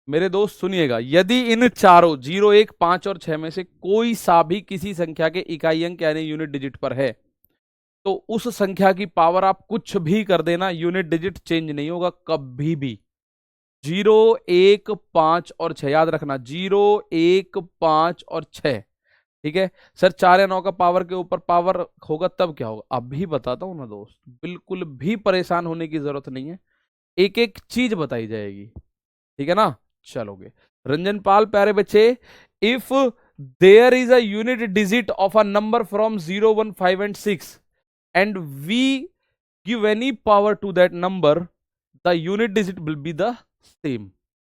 मेरे दोस्त सुनिएगा, यदि इन चारों 0 1 5 और 6 में से कोई सा भी किसी संख्या के इकाई अंक यानी यूनिट डिजिट पर है तो उस संख्या की पावर आप कुछ भी कर देना, यूनिट डिजिट चेंज नहीं होगा कभी भी। 0 1 5 और 6 याद रखना, 0 1 5 और 6। ठीक है। सर 4 या 9 का पावर के ऊपर पावर होगा तब क्या होगा? अभी बताता हूं ना दोस्त, बिल्कुल भी परेशान होने की जरूरत नहीं है, एक एक चीज बताई जाएगी। ठीक है ना? चलोगे। रंजन पाल प्यारे बच्चे, if there is a unit digit of a number from 0 1 5 and 6 and we give any power to that number, the unit digit will be the same.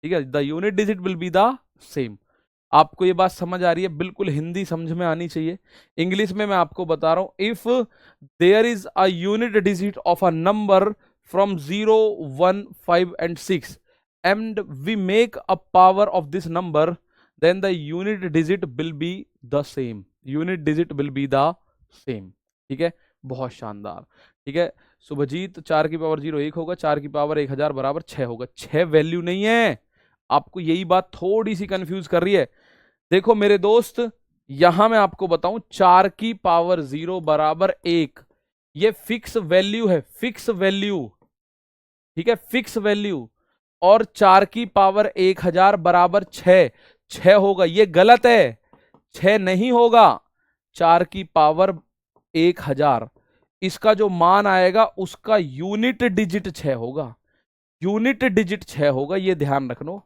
ठीक है, the unit digit will be the same. आपको ये बात समझ आ रही है? बिल्कुल हिंदी समझ में आनी चाहिए। इंग्लिश में मैं आपको बता रहा हूं, if there is a unit digit of a number from 0 1 5 and 6 and we make a power of this number, then the unit digit will be the same, unit digit will be the same। ठीक है, बहुत शानदार। ठीक है, शुभजीत 4 की power 0 1 होगा, 4 की power 1000 बराबर 6 होगा। 6 वैल्यू नहीं है, आपको यही बात थोड़ी सी कंफ्यूज कर रही है। देखो मेरे दोस्त, यहां मैं आपको बताऊं 4 की पावर 0 बराबर 1, ये फिक्स वैल्यू है, फिक्स वैल्यू, ठीक है, फिक्स वैल्यू। और 4 की पावर 1000 बराबर 6, 6 होगा, ये गलत है, 6 नहीं होगा। 4 की पावर 1000, इसका जो मान आएगा उसका यूनिट डिजिट 6 होगा, यूनिट डिजिट 6 होगा, ये ध्यान रखना।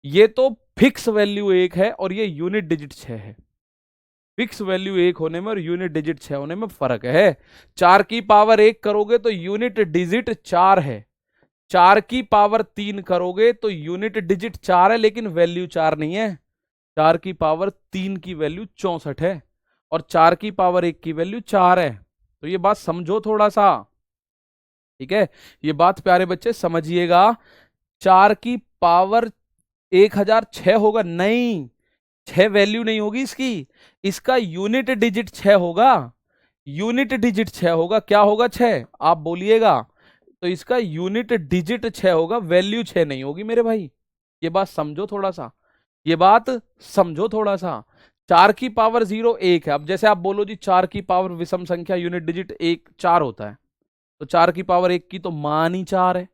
ये तो फिक्स वैल्यू 1 है और ये यूनिट डिजिट 6 है। फिक्स वैल्यू 1 होने में और यूनिट डिजिट 6 होने में फर्क है। 4 की पावर 1 करोगे तो यूनिट डिजिट 4 है, 4 की पावर 3 करोगे तो यूनिट डिजिट 4 है लेकिन वैल्यू 4 नहीं है। 4 की पावर 3 की वैल्यू 64 है और 4 की पावर 1 की वैल्यू 4 है। तो ये बात समझो थोड़ा सा, ठीक है, ये बात प्यारे बच्चे समझिएगा। 4 की पावर 1000 होगा नहीं, 6 वैल्यू नहीं होगी इसकी, इसका यूनिट डिजिट 6 होगा, यूनिट डिजिट 6 होगा। क्या होगा 6, आप बोलिएगा। तो इसका यूनिट डिजिट 6 होगा, वैल्यू 6 नहीं होगी मेरे भाई। ये बात समझो थोड़ा सा, ये बात समझो थोड़ा सा। 4 की पावर 0 1 है। अब जैसे आप बोलो जी 4 की पावर विषम संख्या यूनिट डिजिट 1 4 होता है, तो 4 की पावर 1 की तो मान ही 4 है,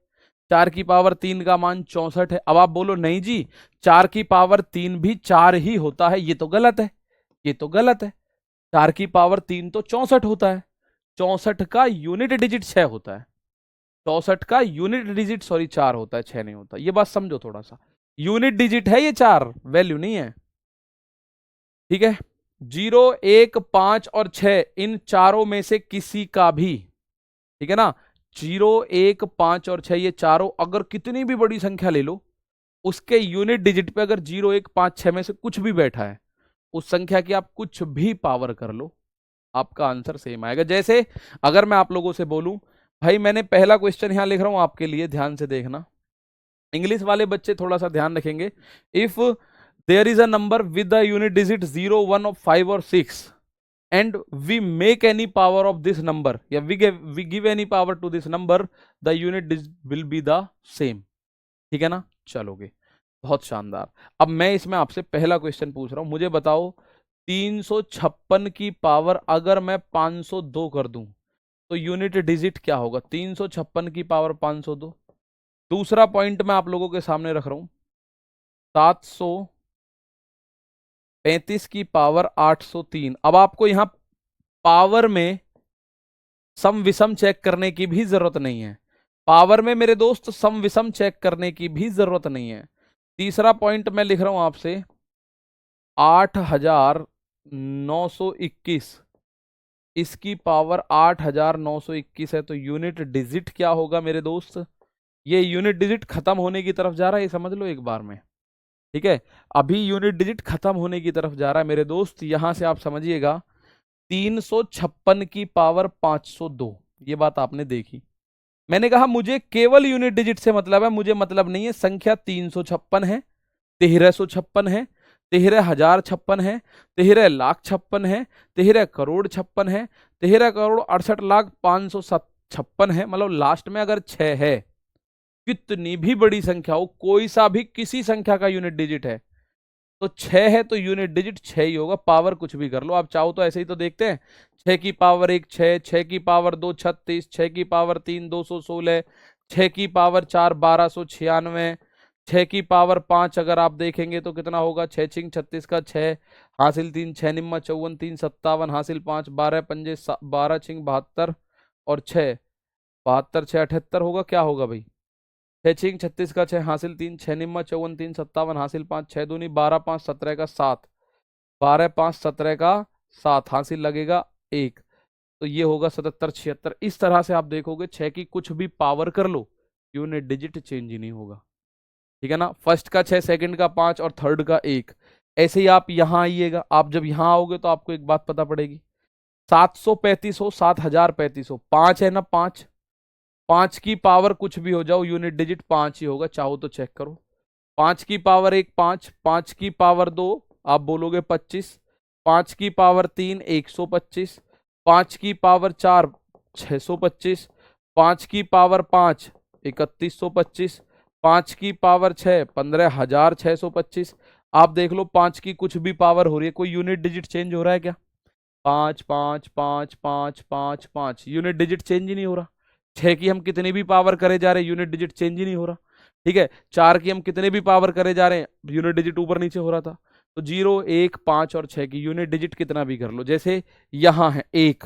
4 की पावर 3 का मान 64 है। अब आप बोलो नहीं जी 4 की पावर 3 भी 4 ही होता है, ये तो गलत है, ये तो गलत है। 4 की पावर 3 तो 64 होता है, 64 का यूनिट डिजिट 6 होता है, 64 का यूनिट डिजिट सॉरी 4 होता है, 6 नहीं होता। ये बात समझो थोड़ा सा, यूनिट डिजिट है ये 4, वैल्यू नहीं है, ठीक है। 0 1 5 और 6 इन चारों में से किसी का भी, ठीक है ना, 0 1 5 और 6 ये चारों अगर कितनी भी बड़ी संख्या ले लो, उसके यूनिट डिजिट पे अगर 0 1 5 6 में से कुछ भी बैठा है, उस संख्या की आप कुछ भी पावर कर लो, आपका आंसर सेम आएगा। जैसे अगर मैं आप लोगों से बोलूं, भाई मैंने पहला क्वेश्चन यहां लिख रहा हूं आपके लिए, ध्यान से देखना, इंग्लिश वाले बच्चे थोड़ा सा ध्यान रखेंगे। If there is a number with the unit digit 0 1 और 5 और 6 and we make any power of this number, या we give any power to this number, the unit digit will be the same, ठीक है ना। चलोगे, बहुत शानदार। अब मैं इसमें आपसे पहला क्वेश्चन पूछ रहा हूं, मुझे बताओ 356 की पावर अगर मैं 502 कर दूं तो यूनिट डिजिट क्या होगा। 356 की पावर 502। दूसरा पॉइंट मैं आप लोगों के सामने रख रहा हूं, 735 की पावर 803। अब आपको यहां पावर में सम विषम चेक करने की भी जरूरत नहीं है, पावर में मेरे दोस्त सम विषम चेक करने की भी जरूरत नहीं है। तीसरा पॉइंट मैं लिख रहा हूं आपसे 8921, इसकी पावर 8921 है, तो यूनिट डिजिट क्या होगा मेरे दोस्त। ये यूनिट डिजिट खत्म होने की तरफ जा रहा है, ये समझ लो एक बार में, ठीक है, अभी यूनिट डिजिट खत्म होने की तरफ जा रहा है मेरे दोस्त। यहां से आप समझिएगा 356 की पावर 502, ये बात आपने देखी। मैंने कहा मुझे केवल यूनिट डिजिट से मतलब है, मुझे मतलब नहीं है संख्या 356 है, 1356 है, 13,056 है, 13,00,056 है, 13,00,00,56 है, 13,68,05,56 है, मतलब लास्ट में अगर 6 है, कितनी भी बड़ी संख्या हो, कोई सा भी किसी संख्या का यूनिट डिजिट है तो 6 है, तो यूनिट डिजिट 6 ही होगा, पावर कुछ भी कर लो। आप चाहो तो ऐसे ही तो देखते हैं, 6 की पावर 1 6, 6 की पावर 2 36, 6 की पावर 3 216, 6 की पावर 4 1296, 6 की पावर 5 अगर आप देखेंगे तो कितना होगा, 6 6 36 का 6 हासिल 3 6 निम्मा 54 3 57 हासिल 5 12 पंजे 12 6 72 और 6 72 6 78 होगा, क्या होगा भाई, 6 6 36 का 6 हासिल 3 6 निम्मा 54 3 57 हासिल 5 6 दूनी 12 5 17 का 7 12 5 17 का 7 हासिल लगेगा 1, तो ये होगा 77 76। इस तरह से आप देखोगे 6 की कुछ भी पावर कर लो, यूनिट डिजिट चेंज ही नहीं होगा, ठीक है ना। फर्स्ट का 6, सेकंड का 5 और थर्ड का 1। ऐसे ही आप यहां आइएगा, आप जब यहां आओगे तो आपको एक बात पता पड़ेगी, 735 हो 7035 हो, 5 है ना, 5, 5 की पावर कुछ भी हो जाओ यूनिट डिजिट 5 ही होगा, चाहो तो चेक करो। 5 की पावर 1 5, 5 की पावर 2 आप बोलोगे 25, 5 की पावर 3 125, 5 की पावर 4 625, 5 की पावर 5 3125, 5 की पावर 6 15,625। आप देख लो 5 की कुछ भी पावर हो रही है, कोई यूनिट डिजिट चेंज हो रहा है क्या? 5 5 5 5 5 5 यूनिट डिजिट चेंज ही नहीं हो रहा। 6 की हम कितनी भी पावर करे जा रहे हैं यूनिट डिजिट चेंज ही नहीं हो रहा। ठीक है, 4 की हम कितने भी पावर करे जा रहे हैं यूनिट डिजिट ऊपर नीचे हो रहा था। तो 0 1 5 और 6 की यूनिट डिजिट कितना भी कर लो, जैसे यहां है 1।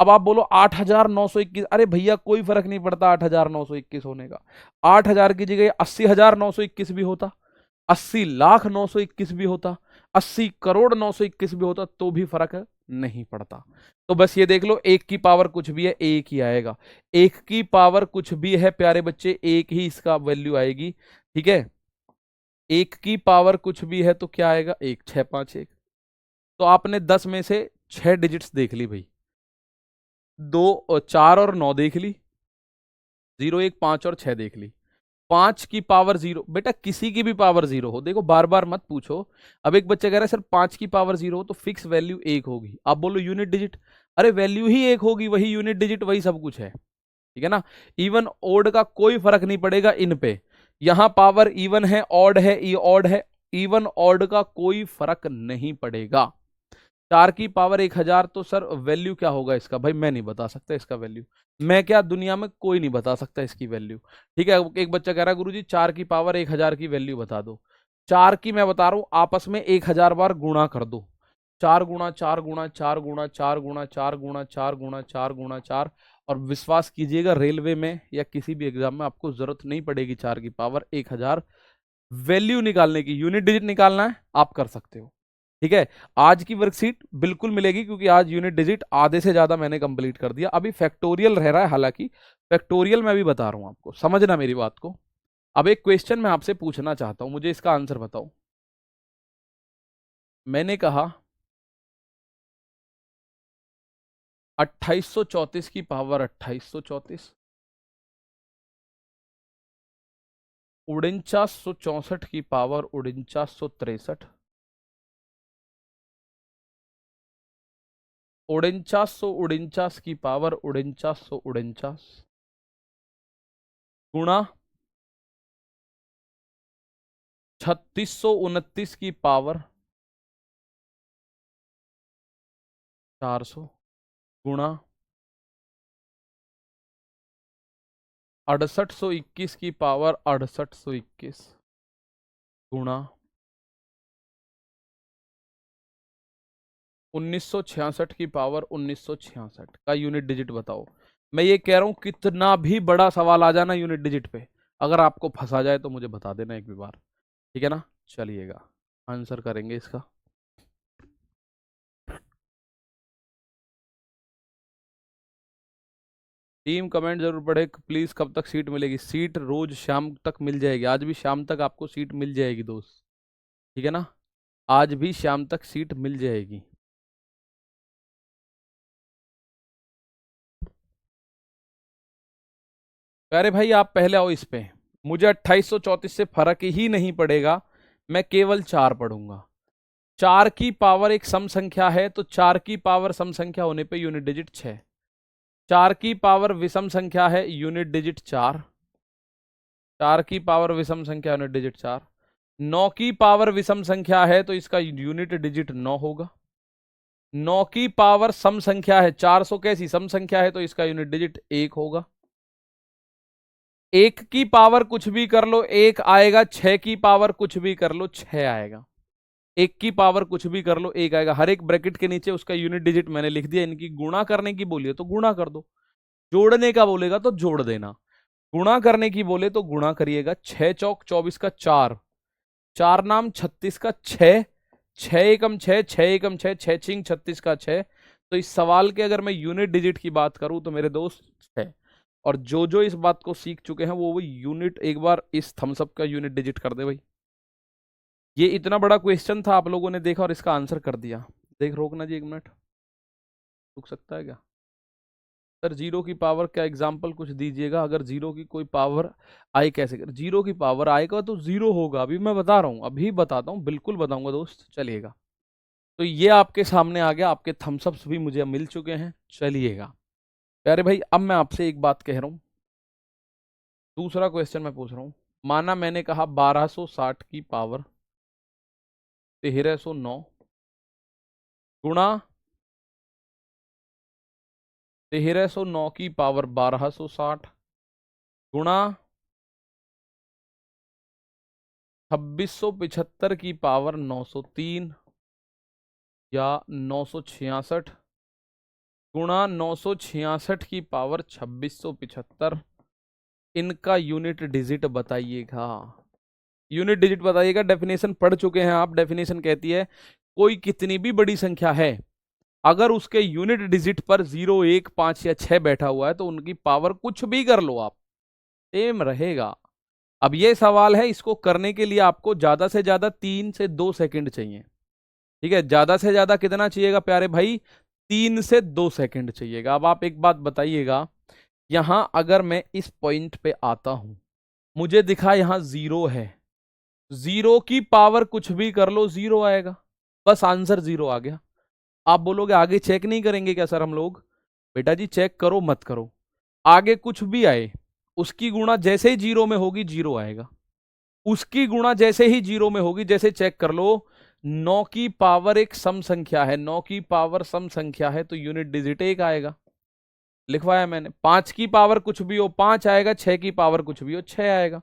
अब आप बोलो 8,921, अरे भैया कोई फर्क नहीं पड़ता 8,921 होने का। 8,000 की जगह 80,921 भी होता, 80,09,21 भी होता, 80,09,21 भी होता, तो भी फर्क नहीं पड़ता। तो बस ये देख लो, एक की पावर कुछ भी है एक ही आएगा। एक की पावर कुछ भी है प्यारे बच्चे, एक ही इसका वैल्यू आएगी। ठीक है, एक की पावर कुछ भी है तो क्या आएगा? एक। 6 5 1। तो आपने 10 में से 6 डिजिट्स देख ली भाई, 2 4 और 9 देख ली, 0 1 5 और 6 देख ली। 5 की पावर 0, बेटा किसी की भी पावर 0 हो, देखो बार बार मत पूछो। अब एक बच्चा कह रहा है सर 5 की पावर 0 हो तो फिक्स वैल्यू 1 होगी, आप बोलो यूनिट डिजिट, अरे वैल्यू ही 1 होगी, वही यूनिट डिजिट वही सब कुछ है। ठीक है ना, इवन ओड का कोई फर्क नहीं पड़ेगा इन पे। यहां पावर इवन है, ऑड है, ई ऑड है, इवन ऑड का कोई फर्क नहीं पड़ेगा। 4 की पावर 1,000, तो सर वैल्यू क्या होगा इसका? भाई मैं नहीं बता सकता इसका वैल्यू, मैं क्या दुनिया में कोई नहीं बता सकता इसकी वैल्यू। ठीक है, एक बच्चा कह रहा है गुरुजी 4 की पावर 1,000 की वैल्यू बता दो। 4 की मैं बता रहा हूं, आपस में 1,000 बार गुणा कर दो। 4 गुणा 4 गुणा 4 गुणा 4 गुणा 4 गुणा 4 गुणा 4 गुणा 4। और विश्वास कीजिएगा रेलवे में या किसी भी एग्जाम में आपको जरूरत नहीं पड़ेगी 4 की पावर 1,000 वैल्यू निकालने की, यूनिट डिजिट निकालना है आप कर सकते हो। ठीक है, आज की वर्कशीट बिल्कुल मिलेगी क्योंकि आज यूनिट डिजिट आधे से ज्यादा मैंने कंप्लीट कर दिया, अभी फैक्टोरियल रह रहा है, हालांकि फैक्टोरियल मैं भी बता रहा हूं आपको, समझना मेरी बात को। अब एक क्वेश्चन मैं आपसे पूछना चाहता हूं, मुझे इसका आंसर बताओ। मैंने कहा 2834 की पावर 2834, 4964 की पावर 4963, 4949 की पावर 4949 गुणा 3629 की पावर 400 गुणा 6821 की पावर 6821 गुणा 1966 की पावर 1966 का यूनिट डिजिट बताओ। मैं ये कह रहा हूं कितना भी बड़ा सवाल आ जाना यूनिट डिजिट पे, अगर आपको फंसा जाए तो मुझे बता देना एक भी बार। ठीक है ना, चलिएगा आंसर करेंगे इसका। टीम कमेंट जरूर पढ़े प्लीज, कब तक सीट मिलेगी? सीट रोज शाम तक मिल जाएगी, आज भी शाम तक आपको सीट मिल जाएगी दोस्त। ठीक है ना, आज भी शाम तक सीट मिल जाएगी। प्यारे भाई आप पहले आओ इस पे, मुझे 2834 से फर्क ही नहीं पड़ेगा, मैं केवल 4 पढ़ूंगा। 4 की पावर एक सम संख्या है, तो 4 की पावर सम संख्या होने पे यूनिट डिजिट 6। 4 की पावर विषम संख्या है, यूनिट डिजिट 4। 4 की पावर विषम संख्या यूनिट डिजिट 4। 9 की पावर विषम संख्या है तो इसका यूनिट डिजिट 9 होगा। 9 की पावर सम संख्या है, 400 कैसी सम संख्या है तो इसका यूनिट डिजिट 1 होगा। 1 की पावर कुछ भी कर लो 1 आएगा, 6 की पावर कुछ भी कर लो 6 आएगा। 1 की पावर कुछ भी कर लो 1 आएगा, हर एक ब्रैकेट के नीचे उसका यूनिट डिजिट मैंने लिख दिया। इनकी गुणा करने की बोलिए तो गुणा कर दो, जोड़ने का बोलेगा तो जोड़ देना। गुणा करने की बोले तो गुणा करिएगा, 6 चौक 24 का 4, 4 नाम 36 का 6, 6 एकम 6, 6 एकम 6, 6 छिंग 36 का 6। तो इस सवाल के अगर मैं यूनिट डिजिट की बात करूं तो मेरे दोस्त 6। और जो जो इस बात को सीख चुके हैं वो यूनिट एक बार इस थम्सअप का यूनिट डिजिट कर दे भाई। ये इतना बड़ा क्वेश्चन था, आप लोगों ने देखा और इसका आंसर कर दिया। देख रोकना जी 1 मिनट, रुक सकता है क्या? सर जीरो की पावर क्या एग्जाम्पल कुछ दीजिएगा, अगर जीरो की कोई पावर आई कैसे कर? जीरो की पावर आएगा तो जीरो होगा, अभी मैं बता रहा हूँ, अभी बताता हूँ, बिल्कुल बताऊंगा दोस्त, चलिएगा। तो ये आपके सामने आ गया, आपके थम्सअप्स भी मुझे मिल चुके हैं, चलिएगा। प्यारे भाई अब मैं आपसे एक बात कह रहा हूँ, दूसरा क्वेश्चन मैं पूछ रहा हूँ। माना मैंने कहा 1260 की पावर 1309 गुणा 1309 की पावर 1260 गुणा 2675 की पावर 903 या 966 गुणा 966 की पावर 2675। इनका यूनिट डिजिट बताइएगा। यूनिट डिजिट बताइएगा। डेफिनेशन पढ़ चुके हैं आप। डेफिनेशन कहती है कोई कितनी भी बड़ी संख्या है, अगर उसके यूनिट डिजिट पर 0, 1, 5 या 6 बैठा हुआ है तो उनकी पावर कुछ भी कर लो आप, सेम रहेगा। अब ये सवाल है, इसको करने के लिए आपको ज्यादा से ज्यादा 3 से 2 सेकंड चाहिए। ठीक है, ज्यादा से ज्यादा कितना चाहिएगा प्यारे भाई? 3 से 2 सेकंड चाहिएगा। अब आप एक बात बताइएगा, यहां अगर मैं इस पॉइंट पे आता हूं, मुझे दिखा यहां 0 है, 0 की पावर कुछ भी कर लो 0 आएगा, बस आंसर 0 आ गया। आप बोलोगे आगे चेक नहीं करेंगे क्या सर हम लोग? बेटा जी चेक करो मत करो, आगे कुछ भी आए उसकी गुणा जैसे ही 0 में होगी 0 आएगा, उसकी गुणा जैसे ही 0 में होगी, जैसे चेक कर लो 9 की पावर एक सम संख्या है, 9 की पावर सम संख्या है तो यूनिट डिजिट 1 आएगा, लिखवाया मैंने। 5 की पावर कुछ भी हो 5 आएगा, 6 की पावर कुछ भी हो 6 आएगा,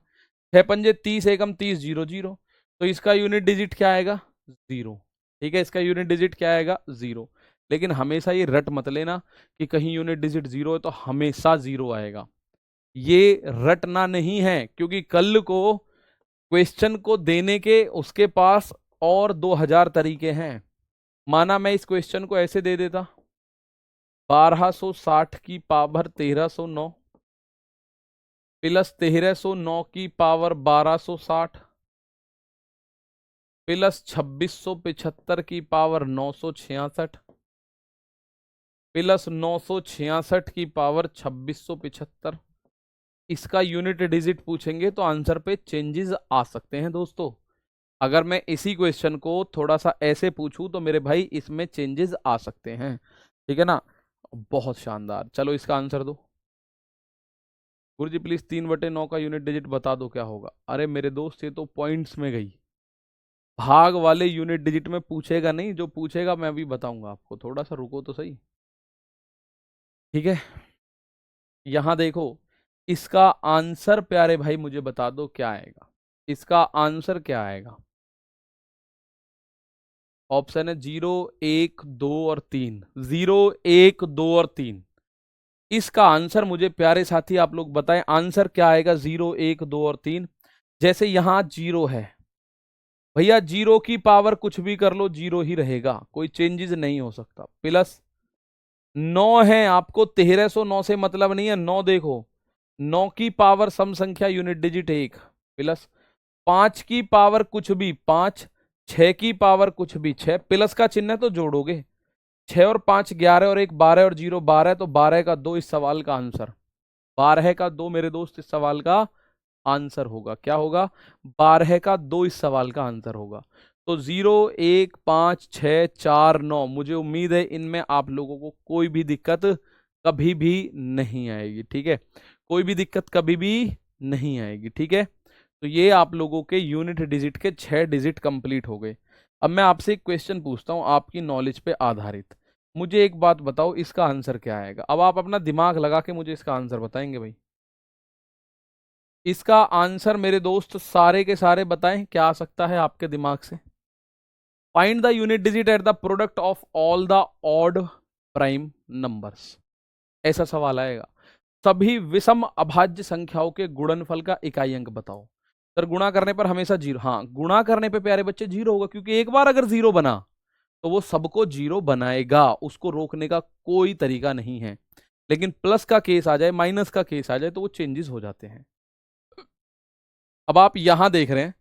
6 पंजे 30 एकम 30 0 0, तो इसका यूनिट डिजिट क्या आएगा? 0। ठीक है, इसका यूनिट डिजिट क्या आएगा? 0। लेकिन हमेशा ये रट मत लेना कि कहीं यूनिट डिजिट 0 है तो हमेशा 0 आएगा, ये रटना नहीं है, क्योंकि कल को क्वेश्चन को देने के उसके पास और 2000 तरीके हैं। माना मैं इस क्वेश्चन को ऐसे दे देता, 1260 की पावर 1309 प्लस 1309 की पावर 1260 प्लस 2675 की पावर 966 प्लस 966 की पावर 2675। इसका यूनिट डिजिट पूछेंगे तो आंसर पे चेंजेस आ सकते हैं दोस्तों। अगर मैं इसी क्वेश्चन को थोड़ा सा ऐसे पूछूं तो मेरे भाई इसमें चेंजेस आ सकते हैं। ठीक है ना, बहुत शानदार। चलो इसका आंसर दो गुरुजी प्लीज। 3/9 का यूनिट डिजिट बता दो क्या होगा। अरे मेरे दोस्त ये तो पॉइंट्स में गई, भाग वाले यूनिट डिजिट में पूछेगा नहीं, जो पूछेगा मैं भी बताऊंगा आपको, थोड़ा सा रुको तो सही। ठीक है, यहां देखो इसका आंसर प्यारे भाई मुझे बता दो क्या आएगा। इसका आंसर क्या आएगा? ऑप्शन है 0, 1, 2 और 3। 0, 1, 2 और 3। इसका आंसर मुझे प्यारे साथी आप लोग बताएं, आंसर क्या आएगा? 0, 1, 2 और 3। जैसे यहां 0 है भैया, 0 की पावर कुछ भी कर लो 0 ही रहेगा, कोई चेंजेस नहीं हो सकता। प्लस 9 है, आपको 1309 से मतलब नहीं है, 9 देखो, 9 की पावर सम संख्या यूनिट डिजिट 1 प्लस 5 की पावर कुछ भी 5, 6 की पावर कुछ भी 6, प्लस का चिन्ह तो जोड़ोगे, 6 और 5 11 और 1 12 और 0 12, तो 12 का 2 इस सवाल का आंसर, 12 का 2 मेरे दोस्त इस सवाल का आंसर होगा। क्या होगा? 12 का 2 इस सवाल का आंसर होगा। तो 0, 1, 5, 6, 4, 9, मुझे उम्मीद है इनमें आप लोगों को कोई भी दिक्कत कभी भी नहीं आएगी। ठीक है, कोई भी दिक्कत कभी भी नहीं आएगी। ठीक है, तो ये आप लोगों के यूनिट डिजिट के 6 डिजिट कंप्लीट हो गए। अब मैं आपसे एक क्वेश्चन पूछता हूं आपकी नॉलेज पे आधारित, मुझे एक बात बताओ इसका आंसर क्या आएगा। अब आप अपना दिमाग लगा के मुझे इसका आंसर बताएंगे भाई। इसका आंसर मेरे दोस्त सारे के सारे बताएं क्या आ सकता है आपके दिमाग से। Find the unit digit at the product of all the odd prime numbers, ऐसा सवाल आएगा। सभी विषम अभाज्य संख्याओं के गुणनफल का इकाई अंक बताओ। सर गुणा करने पर हमेशा 0, हाँ गुणा करने पे प्यारे बच्चे 0 होगा, क्योंकि एक बार अगर 0 बना तो वो सबको 0 बनाएगा, उसको रोकने का कोई तरीका नहीं है। लेकिन प्लस का केस आ जाए, माइनस का केस आ जाए तो वो चेंजेस हो जाते हैं। अब आप यहां देख रहे हैं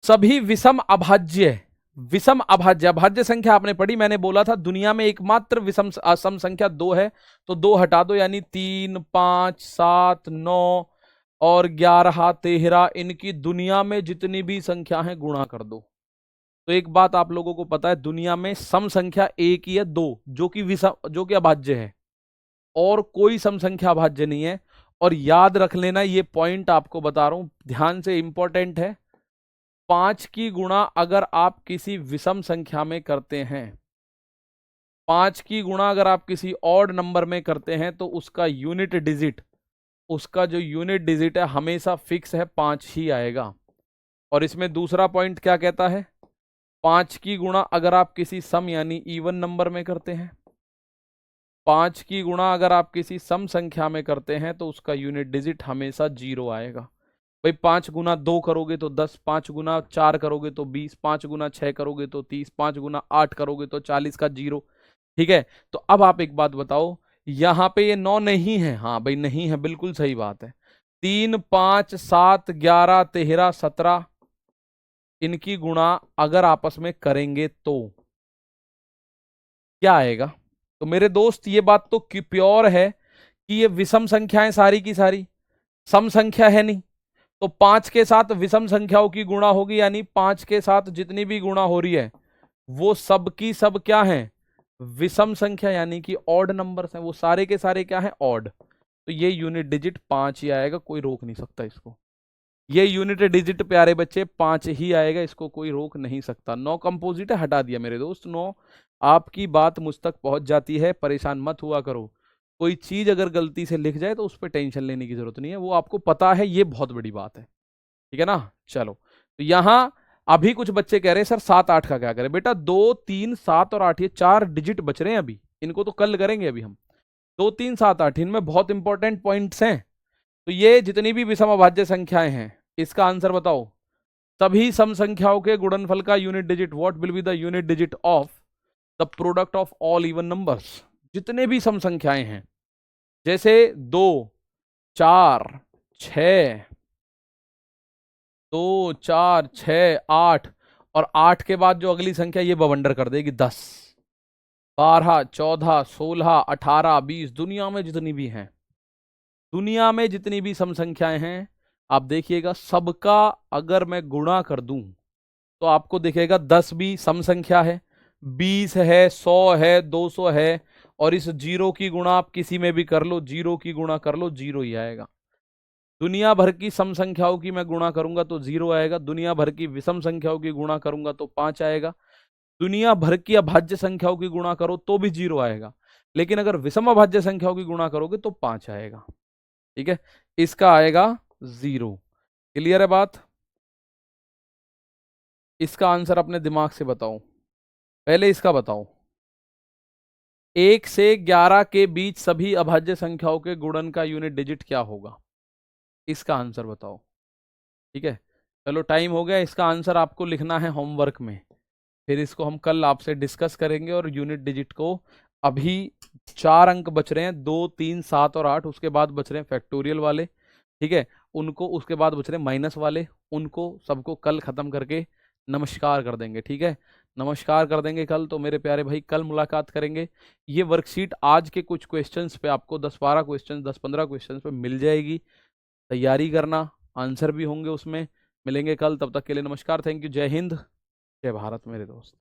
सभी विषम अभाज्य, विषम अभाज्य, अभाज्य संख्या आपने पढ़ी, मैंने बोला था दुनिया में एकमात्र विषम सम संख्या 2 है, तो 2 हटा दो, यानी 3, 5, 7, 9 और 11, 13, इनकी दुनिया में जितनी भी संख्या है गुणा कर दो। तो एक बात आप लोगों को पता है, दुनिया में सम संख्या एक ही है 2, जो कि अभाज्य है, और कोई सम संख्या अभाज्य नहीं है। और याद रख लेना, ये पॉइंट आपको बता रहा हूं, ध्यान से, इंपॉर्टेंट है। 5 की गुणा अगर आप किसी विषम संख्या में करते हैं, 5 की गुणा अगर आप किसी ऑड नंबर में करते हैं, तो उसका यूनिट डिजिट, उसका जो यूनिट डिजिट है हमेशा फिक्स है, 5 ही आएगा। और इसमें दूसरा पॉइंट क्या कहता है, 5 की गुणा अगर आप किसी सम यानी इवन नंबर में करते हैं, 5 की गुणा अगर आप किसी सम संख्या में करते हैं, तो उसका यूनिट डिजिट हमेशा 0 आएगा। भाई 5 गुना 2 करोगे तो 10, 5 गुना 4 करोगे तो 20, 5 गुना 6 करोगे तो 30, 5 गुना 8 करोगे तो 40 का 0। ठीक है, तो अब आप एक बात बताओ, यहां पे ये 9 नहीं है, हाँ भाई नहीं है, बिल्कुल सही बात है। 3, 5, 7, 11, 13, 17, इनकी गुणा अगर आपस में करेंगे तो क्या आएगा? तो मेरे दोस्त ये बात तो प्योर है कि ये विषम संख्याएं सारी की सारी, सम संख्या है नहीं। तो 5 के साथ विषम संख्याओं की गुणा होगी, यानी 5 के साथ जितनी भी गुणा हो रही है वो सब की सब क्या है, विषम संख्या, यानी कि ऑड नंबर्स हैं, वो सारे के सारे क्या है, ऑड। तो ये यूनिट डिजिट 5 ही आएगा, कोई रोक नहीं सकता इसको। ये यूनिट डिजिट प्यारे बच्चे 5 ही आएगा, इसको कोई रोक नहीं सकता। 9 कंपोजिट है, हटा दिया मेरे दोस्त 9। आपकी बात मुझ तक पहुंच जाती है, परेशान मत हुआ करो। कोई चीज अगर गलती से लिख जाए तो उस पर टेंशन लेने की जरूरत नहीं है, वो आपको पता है, ये बहुत बड़ी बात है। ठीक है ना, चलो। तो यहां अभी कुछ बच्चे कह रहे हैं सर 7 8 का क्या करें? बेटा 2 3 7 और 8, ये 4 डिजिट बच रहे हैं अभी, इनको तो कल करेंगे अभी हम। 2 3 7 8, इनमें बहुत इंपॉर्टेंट पॉइंट्स हैं। तो ये जितनी भी विषम अभाज्य संख्याएं हैं, इसका आंसर बताओ। सभी सम संख्याओं के गुणनफल का unit digit, what will be the unit digit of the product of all even numbers. जितने भी सम संख्याएं हैं, जैसे 2 4 6, 2 4 6 8, और 8 के बाद जो अगली संख्या ये बवंडर कर देगी 10, 12 14 16 18 20, दुनिया में जितनी भी हैं, दुनिया में जितनी भी सम संख्याएं हैं, आप देखिएगा सबका अगर मैं गुणा कर दूं तो आपको दिखेगा 10 भी सम संख्या है, 20 है, 100 है, 200 है, और इस 0 की गुणा आप किसी में भी कर लो, 0 की गुणा कर लो, 0 ही आएगा। दुनिया भर की सम संख्याओं की मैं गुणा करूंगा तो 0 आएगा, दुनिया भर की विषम संख्याओं की गुणा करूंगा तो 5 आएगा, दुनिया भर की अभाज्य संख्याओं की गुणा करो तो भी 0 आएगा, लेकिन अगर विषम अभाज्य संख्याओं की गुणा करोगे तो 5 आएगा। ठीक है, इसका आएगा 0। क्लियर है बात? इसका आंसर अपने दिमाग से बताओ, पहले इसका बताओ। 1 से 11 के बीच सभी अभाज्य संख्याओं के गुणन का यूनिट डिजिट क्या होगा? इसका आंसर बताओ। ठीक है, चलो टाइम हो गया, इसका आंसर आपको लिखना है होमवर्क में, फिर इसको हम कल आपसे डिस्कस करेंगे। और यूनिट डिजिट को अभी 4 अंक बच रहे हैं, 2 3 7 और 8, उसके बाद बच रहे हैं फैक्टोरियल वाले। ठीक है, उनको, उसके बाद बच रहे हैं माइनस वाले, उनको सबको कल खत्म करके नमस्कार कर देंगे। ठीक है, नमस्कार कर देंगे कल। तो मेरे प्यारे भाई कल मुलाकात करेंगे। ये वर्कशीट आज के कुछ क्वेश्चंस पे आपको 10-12 क्वेश्चन, 10-15 क्वेश्चंस पे मिल जाएगी, तैयारी करना, आंसर भी होंगे उसमें। मिलेंगे कल, तब तक के लिए नमस्कार, थैंक यू, जय हिंद, जय भारत मेरे दोस्त।